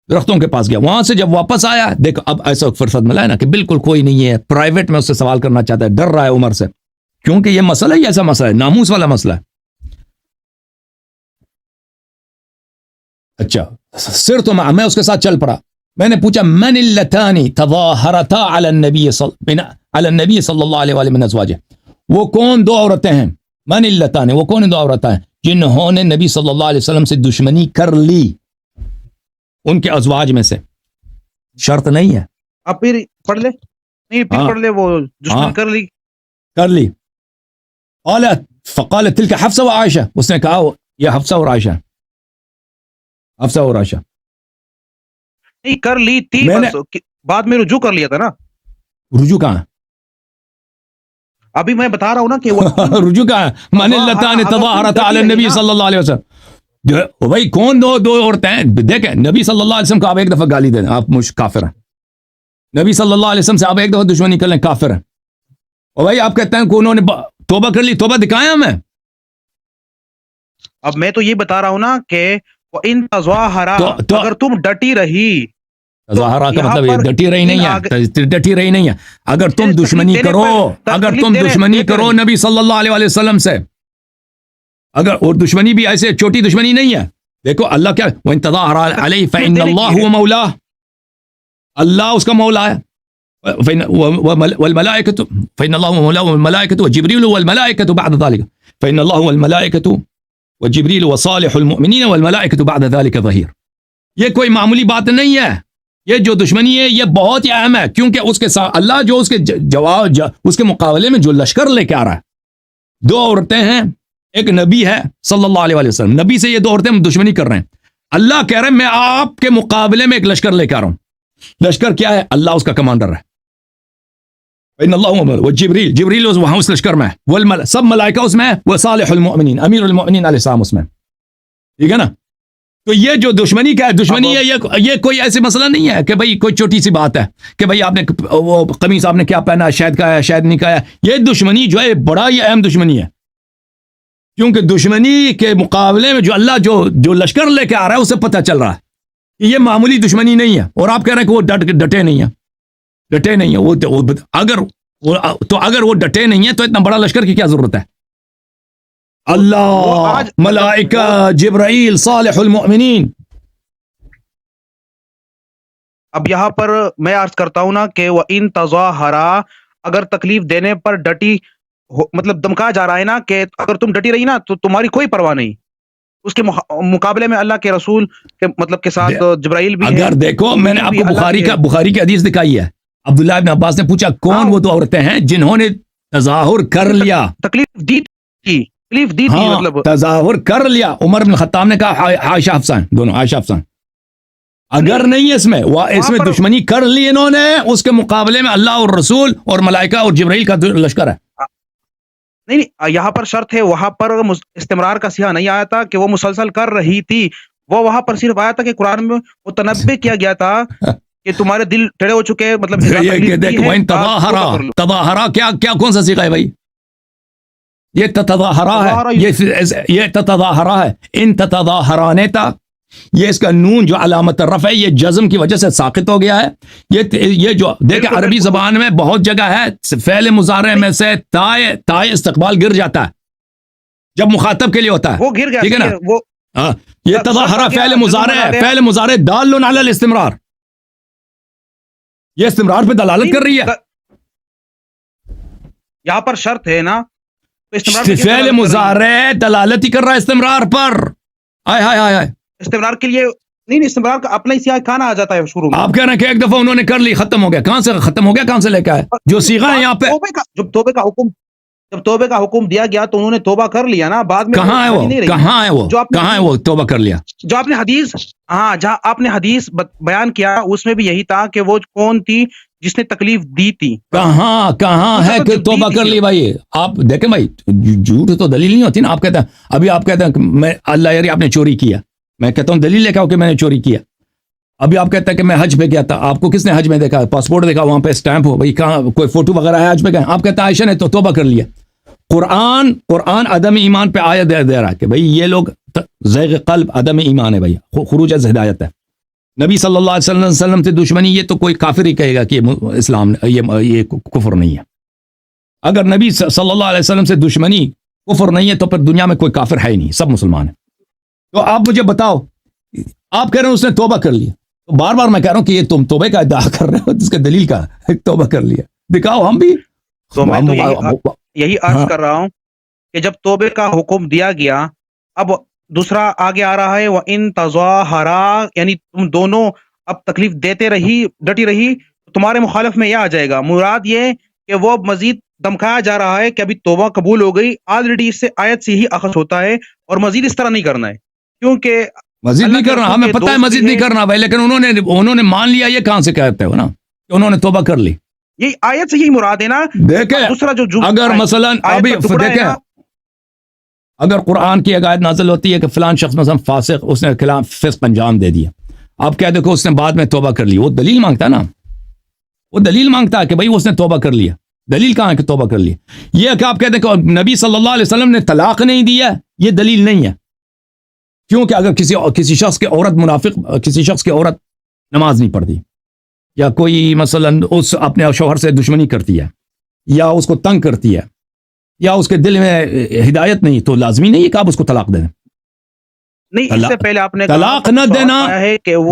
درختوں کے پاس گیا. وہاں سے جب واپس آیا، دیکھو اب ایسا فرصت ملا ہے نا کہ بالکل کوئی نہیں ہے، پرائیویٹ میں اس سے سوال کرنا چاہتا ہے، ڈر رہا ہے عمر سے، کیونکہ یہ مسئلہ ہی ایسا مسئلہ ہے، ناموس والا مسئلہ ہے. اچھا سرت مع، میں اس کے ساتھ چل پڑا. میں نے پوچھا من اللتان تظاہرتا علی النبی صلی اللہ علیہ وآلہ من ازواجہ، وہ کون 2 عورتیں ہیں؟ من اللتان، وہ کون 2 عورتیں ہیں جنہوں نے نبی صلی اللہ علیہ وسلم سے دشمنی کر لی ان کے ازواج میں سے؟ شرط نہیں ہے. آپ پھر پڑھ لے، نہیں پھر پڑھ لے، وہ دشمنی کر لی. فقالت تلك حفصہ و عائشہ، اس نے کہا یہ حفصہ اور عائشہ، حفصہ اور عائشہ. نہیں کر لی تھی، بعد میں رجوع کر لیا تھا نا. رجوع کہاں؟ ابھی میں بتا رہا ہوں نا کہ رجوع کہاں؟ من اللتان تظاہرتا علی النبی صلی اللہ علیہ وسلم. بھائی کون 2 عورتیں ہیں؟ دیکھیں نبی صلی اللہ علیہ وسلم کو آپ ایک دفعہ گالی دے دیں آپ کافر ہیں، نبی صلی اللہ علیہ وسلم سے آپ ایک دفعہ دشمنی کر لیں کافر ہیں. اور بھائی آپ کہتے ہیں کہ انہوں نے توبہ کر لی، توبہ دکھائیں ہمیں. اب میں تو یہ بتا رہا ہوں نا کہ ان تظاہرا، اگر تم ڈٹی رہی، تظاہرہ کا مطلب یہ ڈٹی رہی نہیں ہے، ڈٹی رہی نہیں ہے. اگر تم دشمنی کرو، اگر تم دشمنی کرو نبی صلی اللہ علیہ وسلم سے، اگر اور دشمنی بھی ایسے چھوٹی دشمنی نہیں ہے، دیکھو اللہ کیا وَإِن تَظَاهَرَ عَلَيْهِ فَإِنَّ اللَّهُ هُوَ مَوْلَاهُ، اللہ اس کا مولا ہے. والملائکۃ فإن الله هو مولاه والملائکۃ وجبريل والملائکۃ بعد ذلك فإن الله هو الملائکۃ وجبريل وصالح المؤمنین والملائکۃ بعد ذلك ظہیر. یہ کوئی معمولی بات نہیں ہے، یہ جو دشمنی ہے یہ بہت ہی اہم ہے، کیونکہ اس کے ساتھ اللہ جو اس کے جواب اس کے مقابلے میں جو لشکر لے کے آ رہا ہے، 2 عورتیں ہیں، ایک نبی ہے صلی اللہ علیہ وسلم، نبی سے یہ 2 عورتیں دشمنی کر رہے ہیں. اللہ کہہ رہے ہیں میں آپ کے مقابلے میں ایک لشکر لے کے آ رہا ہوں. لشکر کیا ہے؟ اللہ اس کا کمانڈر ہے. ان اللہ و جبریل وہاں اس لشکر میں ہے، سب ملائکہ اس میں ہے، وہ صالح المؤمنین امیر المؤمنین علیہ السلام اس میں. ٹھیک ہے نا؟ تو یہ جو دشمنی کا ہے دشمنی ہے یہ کوئی ایسی مسئلہ نہیں ہے کہ بھئی کوئی چھوٹی سی بات ہے کہ بھئی آپ نے وہ قمیص آپ نے کیا پہنا ہے، شاید کا ہے شاید نہیں کا ہے. یہ دشمنی جو ہے بڑا ہی اہم دشمنی ہے، کیونکہ دشمنی کے مقابلے میں جو اللہ جو لشکر لے کے آ رہا ہے اسے پتہ چل رہا ہے کہ یہ معمولی دشمنی نہیں ہے، اور آپ کہہ رہے ہیں کہ وہ ڈٹے نہیں ہیں. اگر وہ ڈٹے نہیں ہیں تو اتنا بڑا لشکر کی کیا ضرورت ہے؟ اللہ، ملائکہ، جبرائیل، صالح المؤمنین. اب یہاں پر میں عرض کرتا ہوں نا کہ وَإِن تَظَاهَرَا، اگر تکلیف دینے پر ڈٹی مطلب دمکا جا رہا ہے نا کہ اگر تم ڈٹی رہی نا تو تمہاری کوئی پرواہ نہیں، اس کے مقابلے میں اللہ کے رسول کے مطلب کے ساتھ جبرائیل بھی اگر دیکھو میں نے آپ کو بخاری کی حدیث دکھائی ہے. عبداللہ ابن عباس نے پوچھا کون وہ دو عورتیں ہیں جنہوں نے تظاہر کر لیا، تکلیف دی تھی مطلب تظاہر کر لیا. عمر بن خطاب نے کہا عائشہ حفصہ، دونوں عائشہ حفصہ. اگر نہیں ہے اس میں دشمنی کر لی انہوں نے، اس کے مقابلے میں اللہ اور رسول اور ملائکہ اور جبرائیل کا لشکر ہے. نہیں یہاں پر شرط ہے، وہاں پر استمرار کا صیغہ نہیں آیا تھا کہ وہ مسلسل کر رہی تھی، وہ وہاں پر صرف آیا تھا کہ قرآن میں وہ تنبیہ کیا گیا تھا کہ تمہارے دل ٹیڑے ہو چکے، مطلب تظاہرہ کیا کون سا صیغہ ہے بھائی؟ یہ تظاہرہ ہے، یہ تظاہرہ ہے. ان تظاہرانے تا، یہ اس کا نون جو علامت رفع ہے یہ جزم کی وجہ سے ساقط ہو گیا ہے. یہ جو دیکھیں عربی زبان میں بہت جگہ ہے فعل مضارع میں سے تائے استقبال گر جاتا ہے جب مخاطب کے لیے ہوتا ہے، وہ گر گیا، ٹھیک ہے نا. یہ تظاہرہ فعل مضارع ہے، فعل مضارع دال علی الاستمرار، یہ استمرار پہ دلالت کر رہی ہے. یہاں پر شرط ہے نا، فعل مضارع دلالت ہی کر رہا ہے استمرار پر. آئے استمرار کے لیے نہیں، استمرار کا اپنا ہی سیاق کھانا آ جاتا ہے شروع میں. آپ کہہ رہے ہیں کہ ایک دفعہ انہوں نے کر لی ختم ہو گیا، کہاں سے ختم ہو گیا، کہاں سے لے کے آئے جو صیغہ ہے یہاں پہ؟ جب توبے کا حکم دیا گیا تو انہوں نے توبہ کر لیا نا، بعد میں کہاں ہے وہ توبہ کر لیا؟ جو آپ نے حدیث جہاں آپ نے حدیث بیان کیا اس میں بھی یہی تھا کہ وہ کون تھی جس نے تکلیف دی تھی. کہاں ہے کہ توبہ کر لی بھائی؟ آپ دیکھیں بھائی، جھوٹ تو دلیل نہیں ہوتی نا. آپ کہتے ہیں ابھی آپ کہتے ہیں کہ میں اللہ یاری آپ نے چوری کیا، میں کہتا ہوں دلیل لے کے آؤ کہ میں نے چوری کیا. ابھی آپ کہتے ہیں کہ میں حج پہ گیا تھا، آپ کو کس نے حج میں دیکھا؟ پاسپورٹ دیکھا، وہاں پہ اسٹیمپ ہو بھائی، کہاں کوئی فوٹو وغیرہ ہے حج پہ گئے؟ آپ کہتے ہیں عائشہ نے تو توبہ کر لیا. قرآن عدم ایمان پہ آیت دے رہا ہے کہ بھئی یہ لوگ زیغ قلب عدم ایمان ہے بھئی، خروج از ہدایت ہے. نبی صلی اللہ علیہ وسلم سے دشمنی، یہ تو کوئی کافر ہی کہے گا کہ اسلام یہ کفر نہیں ہے. اگر نبی صلی اللہ علیہ وسلم سے دشمنی کفر نہیں ہے تو پھر دنیا میں کوئی کافر ہے ہی نہیں، سب مسلمان ہیں. تو آپ مجھے بتاؤ، آپ کہہ رہے ہیں اس نے توبہ کر لیا، تو بار بار میں کہہ رہا ہوں کہ یہ تم توبہ کا ادعا کر رہے ہو، جس کا دلیل کا توبہ کر لیا دکھاؤ. ہم بھی تو میں تو یہی عرض کر رہا ہوں کہ جب توبے کا حکم دیا گیا، اب دوسرا آگے آ رہا ہے وَإِن تَظَاهَرَا، یعنی تم دونوں اب تکلیف دیتے رہی، ڈٹی رہی، تمہارے مخالف میں یہ آ جائے گا. مراد یہ کہ وہ مزید دمکایا جا رہا ہے کہ ابھی توبہ قبول ہو گئی، آلریڈی اس سے آیت سے ہی اخذ ہوتا ہے، اور مزید اس طرح نہیں کرنا ہے، کیونکہ مزید نہیں کرنا. ہمیں پتہ ہے مزید نہیں کرنا بھائی، لیکن انہوں نے مان لیا. یہ کہاں سے کہتے ہو نا کہ انہوں نے توبہ کر لی؟ یہی آیت سے یہی مراد ہے نا. دیکھیں دوسرا جو اگر مثلا ابھی دیکھیں، اگر قرآن کی ایک آیت نازل ہوتی ہے کہ فلان شخص مثلا فاسق، اس نے خلاف فسق انجام دے دیا، آپ کہہ دیکھو اس نے بعد میں توبہ کر لی، وہ دلیل مانگتا ہے نا، وہ دلیل مانگتا ہے کہ بھائی اس نے توبہ کر لیا. دلیل کہاں ہے کہ توبہ کر لی؟ یہ کہ آپ کہتے ہیں کہ نبی صلی اللہ علیہ وسلم نے طلاق نہیں دیا، یہ دلیل نہیں ہے. کیونکہ اگر کسی شخص کے عورت منافق، کسی شخص کی عورت نماز نہیں پڑھتی، یا کوئی مثلا اس اپنے شوہر سے دشمنی کرتی ہے، یا اس کو تنگ کرتی ہے، یا اس کے دل میں ہدایت نہیں، تو لازمی نہیں ہے کہ آپ اس کو طلاق دیں. نہیں، اس سے پہلے آپ نے طلاق نہ دینا،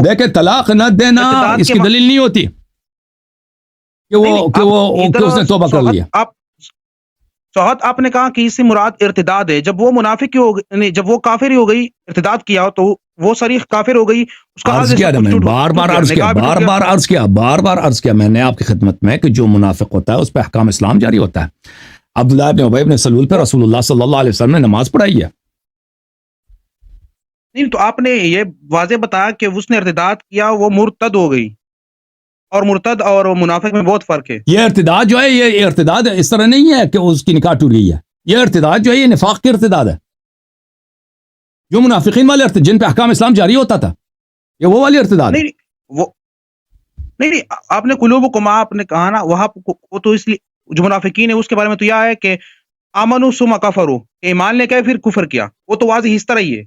دیکھیں طلاق نہ دینا اس کی دلیل نہیں ہوتی کہ اس نے توبہ کر لیا. سوہت آپ نے کہا کہ اس سے مراد ارتداد ہے. جب وہ منافق ہو گئی، جب وہ کافر ہی ہو گئی، ارتداد کیا تو وہ صریح کافر ہو گئی. اس کا عرض کیا بار بار عرض کیا میں نے آپ کی خدمت میں کہ جو منافق ہوتا ہے اس پہ احکام اسلام جاری ہوتا ہے. عبداللہ ابن ابی بن سلول پہ رسول اللہ صلی اللہ علیہ وسلم نے نماز پڑھائی ہے. نہیں تو آپ نے یہ واضح بتایا کہ اس نے ارتداد کیا، وہ مرتد ہو گئی، اور مرتد اور منافق میں بہت فرق ہے. یہ ارتداد جو ہے، یہ ارتداد اس طرح نہیں ہے کہ اس کی نکاح ٹوٹ گئی ہے. یہ ارتداد جو ہے یہ نفاق کی ارتداد ہے. جو منافقین والے جن پہ احکام اسلام جاری ہوتا تھا، یہ وہ والی ارتداد ہے؟ نہیں وہ نہیں آپ نے قلوبکم آپ نے کہا نا وہاں وہ تو اس لیے جو منافقین ہے اس کے بارے میں تو یہ ہے کہ آمنو ثم کفروا، ایمان لے کے پھر کفر کیا، وہ تو واضح اس طرح ہی ہے.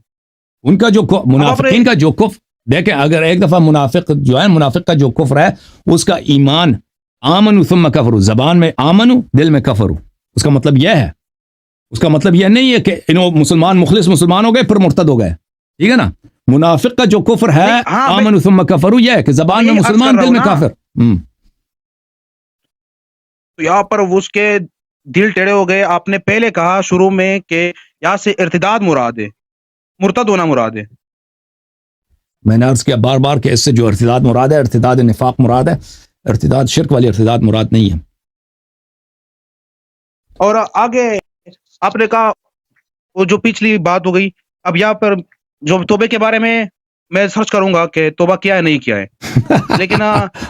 ان کا جو منافقین کا جو کفر، دیکھیں اگر ایک دفعہ منافق جو ہے، منافق کا جو کفر ہے اس کا ایمان آمنو ثم کفروا، زبان میں آمنو دل میں کفروا، اس کا مطلب یہ ہے، اس کا مطلب یہ نہیں ہے کہ انہوں مسلمان مخلص مسلمان ہو گئے پھر مرتد ہو گئے، ٹھیک ہے نا. منافق کا جو کفر ہے آمنو ثم کفروا یہ ہے کہ زبان میں مسلمان دل میں کافر. تو یہاں پر اس کے دل ٹیڑے ہو گئے. آپ نے پہلے کہا شروع میں کہ یہاں سے ارتداد مراد ہے، مرتد ہونا مراد ہے. میں نے عرض کیا بار بار کہ اس سے جو ارتداد مراد ہے، ارتداد نفاق مراد ہے، ارتداد شرک والی ارتداد مراد نہیں ہے. اور آگے آپ نے کہا وہ جو پچھلی بات ہو گئی، اب یہاں پر جو توبے کے بارے میں سرچ کروں گا کہ توبہ کیا ہے نہیں کیا ہے، لیکن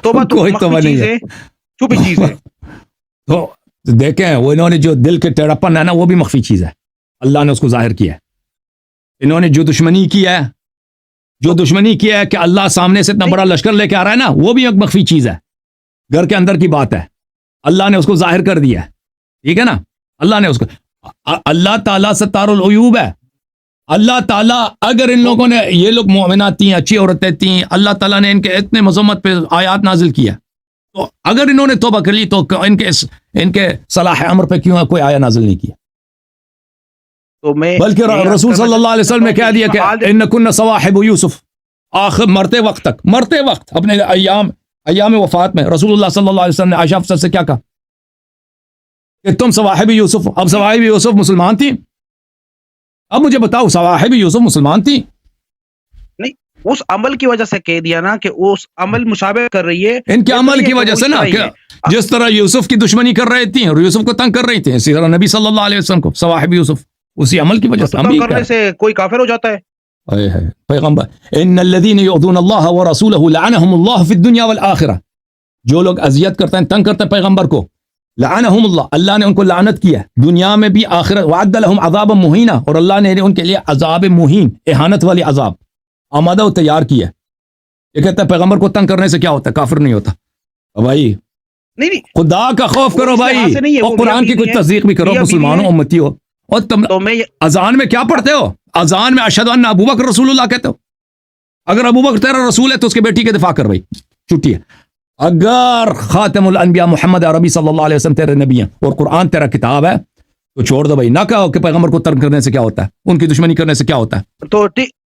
توبہ تو کوئی توبہ مخفی نہیں چیز ہے، ہے، چھپی چیز ہے. تو دیکھیں وہ انہوں نے جو دل کے ٹیڑھاپن ہے نا وہ بھی مخفی چیز ہے، اللہ نے اس کو ظاہر کیا ہے. انہوں نے جو دشمنی کی ہے کہ اللہ سامنے سے اتنا بڑا لشکر لے کے آ رہا ہے نا، وہ بھی ایک مخفی چیز ہے، گھر کے اندر کی بات ہے، اللہ نے اس کو ظاہر کر دیا ہے، ٹھیک ہے نا. اللہ نے اس کو، اللہ تعالیٰ ستار العیوب ہے. اللہ تعالیٰ اگر ان لوگوں نے، یہ لوگ مومنات تھیں، اچھی عورتیں تھیں، اللہ تعالیٰ نے ان کے اتنے مذمت پہ آیات نازل کیا، تو اگر انہوں نے توبہ کر لی تو ان کے صلاح امر پہ کیوں کوئی آیا نازل نہیں کیا؟ تو میں بلکہ رسول صلی اللہ علیہ وسلم نے کہہ دیا کہ انکن صواحب یوسف، آخر مرتے وقت اپنے ایام وفات میں رسول اللہ صلی اللہ علیہ وسلم نے عائشہ افسر سے کیا کہا کہ تم صواحب یوسف. اب صواحب یوسف مسلمان تھی؟ اب مجھے بتاؤ صواحب یوسف مسلمان تھی؟ نہیں، اس عمل کی وجہ سے کہہ دیا نا کہ اس عمل مشابہ کر رہی ہے ان کے عمل کی وجہ سے نا، کہ جس طرح یوسف کی دشمنی کر رہی تھی اور یوسف کو تنگ کر رہی تھی، اسی طرح نبی صلی اللہ علیہ وسلم کو صواحب یوسف اسی عمل کی وجہ سے ہم بھی کرنے سے کوئی کافر ہو جاتا ہے. پیغمبر ان الذين يؤذون الله ورسوله لعنهم الله في الدنيا والآخرة، جو لوگ اذیت کرتے ہیں، تنگ کرتے ہیں پیغمبر کو، لعنهم اللہ، اللہ نے ان کو لعنت کیا ہے دنیا میں بھی آخرت، وعد لهم عذابا مہینا، اور اللہ نے ان کے لیے عذاب مہین، اہانت والی عذاب آمادہ و تیار کیا ہے. یہ کہتا ہے پیغمبر کو تنگ کرنے سے کیا ہوتا ہے؟ کافر نہیں ہوتا. بھائی نہیں خدا کا خوف کرو بھائی، اور قرآن کی کوئی تصدیق بھی کرو، مسلمانوں امتی ہو. اور تم اذان میں کیا پڑھتے ہو؟ اذان میں اشہد ان ابو بکر رسول اللہ کہتے ہو. اگر ابو بکر تیرا رسول ہے تو اس کے بیٹی کے دفاع کر بھائی، چھٹی ہے. اگر خاتم الانبیاء محمد عربی صلی اللہ علیہ وسلم تیرے نبی ہیں اور قرآن تیرا کتاب ہے تو چھوڑ دو بھائی. نہ کہو کہ پیغمبر کو ترک کرنے سے کیا ہوتا ہے، ان کی دشمنی کرنے سے کیا ہوتا ہے. تو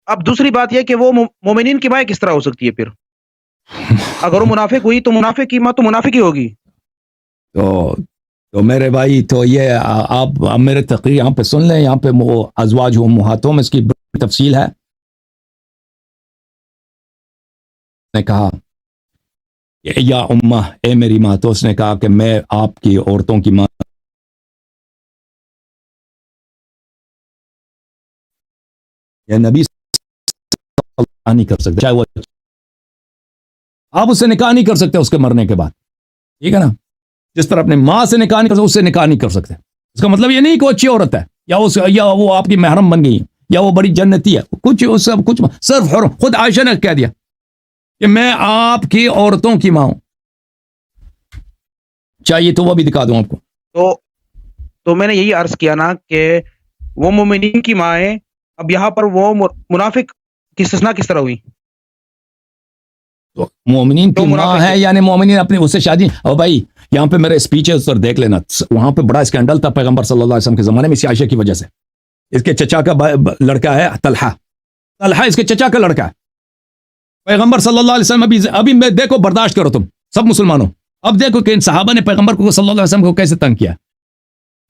اب دوسری بات یہ کہ وہ مومنین کی ماں کس طرح ہو سکتی ہے پھر؟ اگر وہ منافق ہوئی تو منافق کی ماں تو منافق ہی ہوگی. تو میرے بھائی، تو یہ آپ میرے تقریر یہاں پہ سن لیں، یہاں پہ وہ ازواج امہاتوں میں اس کی بڑی تفصیل ہے. نے کہا کہ یا امہ، اے میری ماں، تو اس نے کہا کہ میں آپ کی عورتوں کی ماں، یا نبی نہیں کر سکتے، چاہے وہ آپ اس سے نکاح نہیں کر سکتے اس کے مرنے کے بعد، ٹھیک ہے نا. جس طرح اپنے ماں سے نکاح نہیں کر سکتے، اس سے نکاح نہیں کر سکتے. اس کا مطلب یہ نہیں کہ وہ اچھی عورت ہے یا وہ آپ کی محرم بن گئی یا وہ بڑی جنتی ہے، کچھ صرف حرم. خود عائشہ نے کہہ دیا کہ میں آپ کی عورتوں کی ماں ہوں. چاہیے تو وہ بھی دکھا دوں آپ کو. تو میں نے یہی عرض کیا نا کہ وہ مومنین کی ماں ہے. اب یہاں پر وہ منافق کی استثناء کس طرح ہوئی؟ تو مومنین کی ماں ہے، یعنی مومنین اپنی اس سے شادی. اور بھائی یہاں پہ میرے اسپیچز پر دیکھ لینا، وہاں پہ بڑا اسکینڈل تھا پیغمبر صلی اللہ علیہ وسلم کے زمانے میں اسی عائشہ کی وجہ سے. اس کے چچا کا لڑکا ہے طلحہ اس کے چچا کا لڑکا ہے. پیغمبر صلی اللہ علیہ وسلم ابھی میں دیکھو، برداشت کرو تم سب مسلمانوں، اب دیکھو کہ ان صحابہ نے پیغمبر کو صلی اللہ علیہ وسلم کو کیسے تنگ کیا.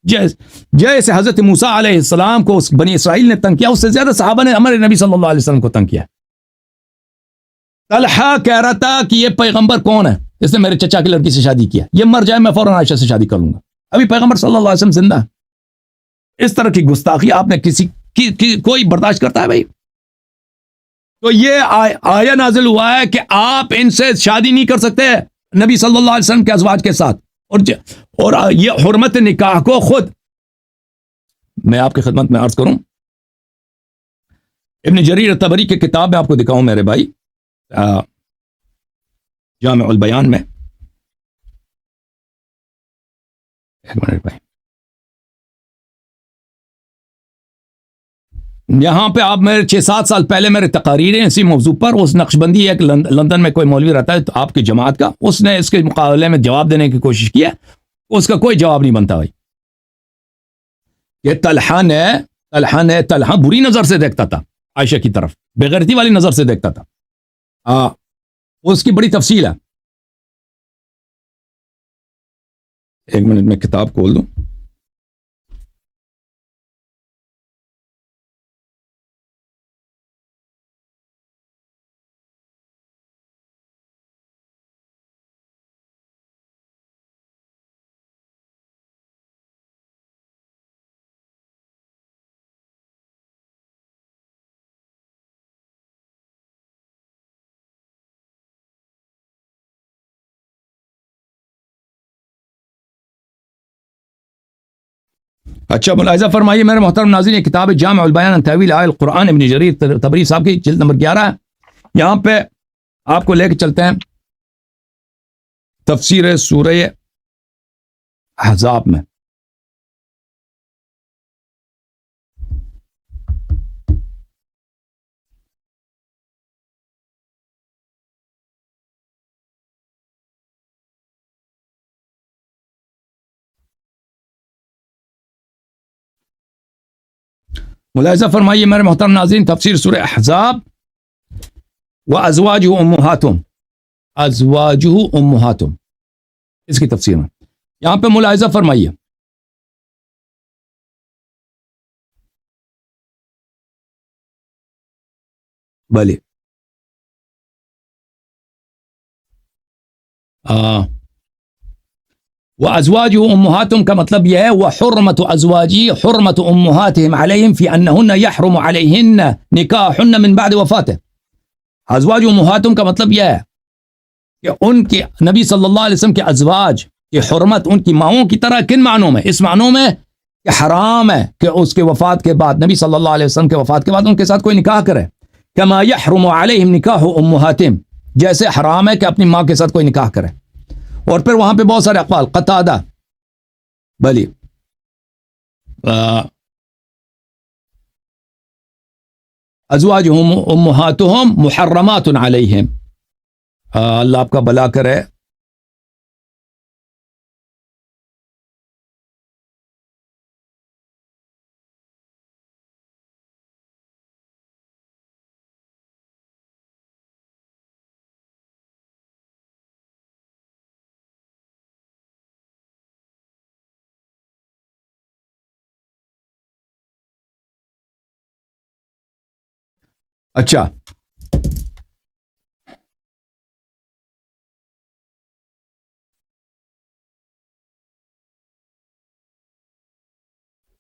جیسے حضرت موسیٰ علیہ السلام کو بنی اسرائیل نے تنگ کیا، اس سے زیادہ صحابہ نے ہمارے نبی صلی اللہ علیہ وسلم کو تنگ کیا. طلحہ کہہ رہا تھا کہ یہ پیغمبر کون ہے، اس نے میرے چچا کی لڑکی سے شادی کیا، یہ مر جائے میں فوراً عائشہ سے شادی کر لوں گا. ابھی پیغمبر صلی اللہ علیہ وسلم زندہ. اس طرح کی گستاخی آپ نے کسی کی کوئی برداشت کرتا ہے بھائی؟ تو یہ آیا نازل ہوا ہے کہ آپ ان سے شادی نہیں کر سکتے نبی صلی اللہ علیہ وسلم کے ازواج کے ساتھ. اور یہ حرمت نکاح کو خود میں آپ کی خدمت میں عرض کروں، ابن جریر الطبری کی کتاب میں آپ کو دکھاؤں میرے بھائی، جامع البیان میں، ایک منٹ بھائی، یہاں پہ آپ میرے 6-7 سال پہلے میرے تقاریر ہیں اسی موضوع پر، اس نقشبندی ایک لندن میں کوئی مولوی رہتا ہے تو آپ کی جماعت کا، اس نے اس کے مقابلے میں جواب دینے کی کوشش کی ہے، اس کا کوئی جواب نہیں بنتا بھائی. یہ طلحہ بری نظر سے دیکھتا تھا عائشہ کی طرف، بغیرتی والی نظر سے دیکھتا تھا. اس کی بڑی تفصیل ہے. ایک منٹ میں کتاب کھول دوں. اچھا ملاحظہ فرمائیے میرے محترم ناظرین، یہ کتاب جامع البیان عن تاویل آیات القرآن ابن جریر طبری صاحب کی جلد نمبر 11 ہے. یہاں پہ آپ کو لے کے چلتے ہیں تفسیر سورہ احزاب میں. ملاحظہ فرمائیے میرے محترم ناظرین، تفسیر سورہ احزاب. وازواجہ امہاتہم، ازواجہ امہاتہم، اس کی تفسیر میں یہاں پہ ملاحظہ فرمائیے. بھلے وازواجہ امہاتہم کا مطلب یہ ہے وحرمت ازواجی حرمت امہاتہم علیہم فی انہن یحرم علیہن نکاحن من بعد وفاتہ. ازواج امہاتہم کا مطلب یہ ہے کہ ان کے نبی صلی اللہ علیہ وسلم کے ازواج کی حرمت ان کی ماؤں کی طرح کن معنوں میں؟ اس معنوں میں کہ حرام ہے کہ اس کے وفات کے بعد، نبی صلی اللہ علیہ وسلم کے وفات کے بعد ان کے ساتھ کوئی نکاح کرے. کما یحرم علیہم نکاح امہاتہم، جیسے حرام ہے کہ اپنی ماں کے ساتھ کوئی نکاح کرے. اور پھر وہاں پہ بہت سارے اقوال، قتادہ، بلی ازواجہم امہاتہم محرمات علیہم. اللہ آپ کا بھلا کرے. اچھا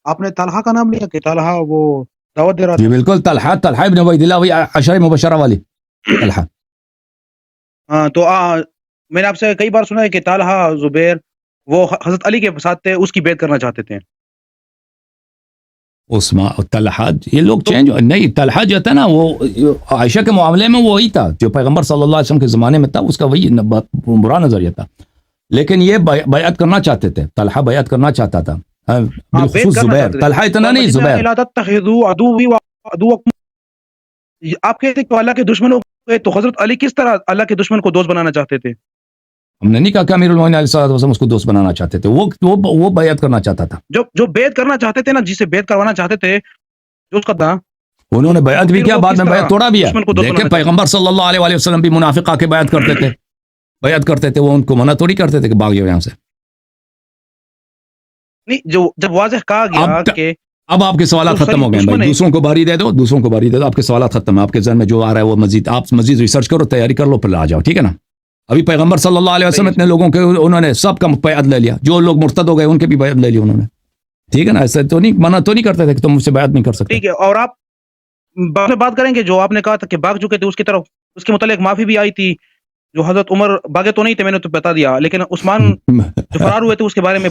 آپ نے طلحہ کا نام لیا کہ طلحہ وہ دعوت دے رہا جی تھا؟ بالکل، طلحہ ابن عبید اللہ، وہی عشرہ مبشرہ والی طلحہ. ہاں تو میں نے آپ سے کئی بار سنا ہے کہ طلحہ زبیر وہ حضرت علی کے ساتھ تھے، اس کی بیعت کرنا چاہتے تھے. طلحہ یہ لوگ چینج نہیں، طلحہ جو تھا نا وہ عائشہ کے معاملے میں وہی تھا جو پیغمبر صلی اللہ علیہ وسلم کے زمانے میں تھا، اس کا وہی برا نظریہ تھا. لیکن یہ بیعت کرنا چاہتے تھے، طلحہ بیعت کرنا چاہتا تھا، بالخصوص زبیر. طلحہ اتنا نہیں، زبیر. آپ کہتے کہ اللہ کے دشمنوں کو، تو حضرت علی کس طرح اللہ کے دشمن کو دوست بنانا چاہتے تھے؟ ہم نے نہیں کہا کہ امیر المومنین علیہ الصلوۃ والسلام اس کو دوست بنانا چاہتے تھے، وہ بیعت کرنا چاہتا تھا. جو بیعت کرنا چاہتے تھے نا، جسے بیعت کروانا چاہتے تھے، جو اس کا تھا انہوں نے بیعت بھی کیا، بعد میں بیعت توڑا بھی ہے. دشمن کو دوست دیکھیں بنانا پیغمبر صلی اللہ علیہ وسلم بھی منافق آ کے بیعت کرتے تھے، بیعت کرتے تھے، وہ ان کو منع توڑی کرتے تھے کہ بھاگ جاؤ یہاں سے. نہیں، جو جب واضح کہا گیا کہ اب آپ کے سوالات ختم ہو گئے بھائی، دوسروں کو باری دے دو، دوسروں کو باری دے دو. آپ کے سوالات ختم ہیں، آپ کے ذہن میں جو آ رہا ہے وہ مزید آپ مزید ریسرچ کرو، تیاری کر لو، پھر آ جاؤ، ٹھیک ہے نا. ابھی پیغمبر صلی اللہ علیہ وسلم اتنے لوگوں کے انہوں نے سب کا بیعت لے لیا، جو لوگ مرتد ہو گئے ان کے بھی بیعت لے لی انہوں نے، ٹھیک ہے نا. ایسے تو نہیں، منع تو نہیں کرتے تھے کہ تم مجھ سے بیعت نہیں کر سکتے. ٹھیک ہے. اور آپ بعد میں بات کریں گے جو آپ نے کہا تھا کہ بھاگ چکے تھے، اس کی طرف اس کے متعلق معافی بھی آئی تھی. جو حضرت عمر بھاگے تو نہیں تھے، میں نے تو بتا دیا، لیکن عثمان جو فرار ہوئے تھے اس کے بارے میں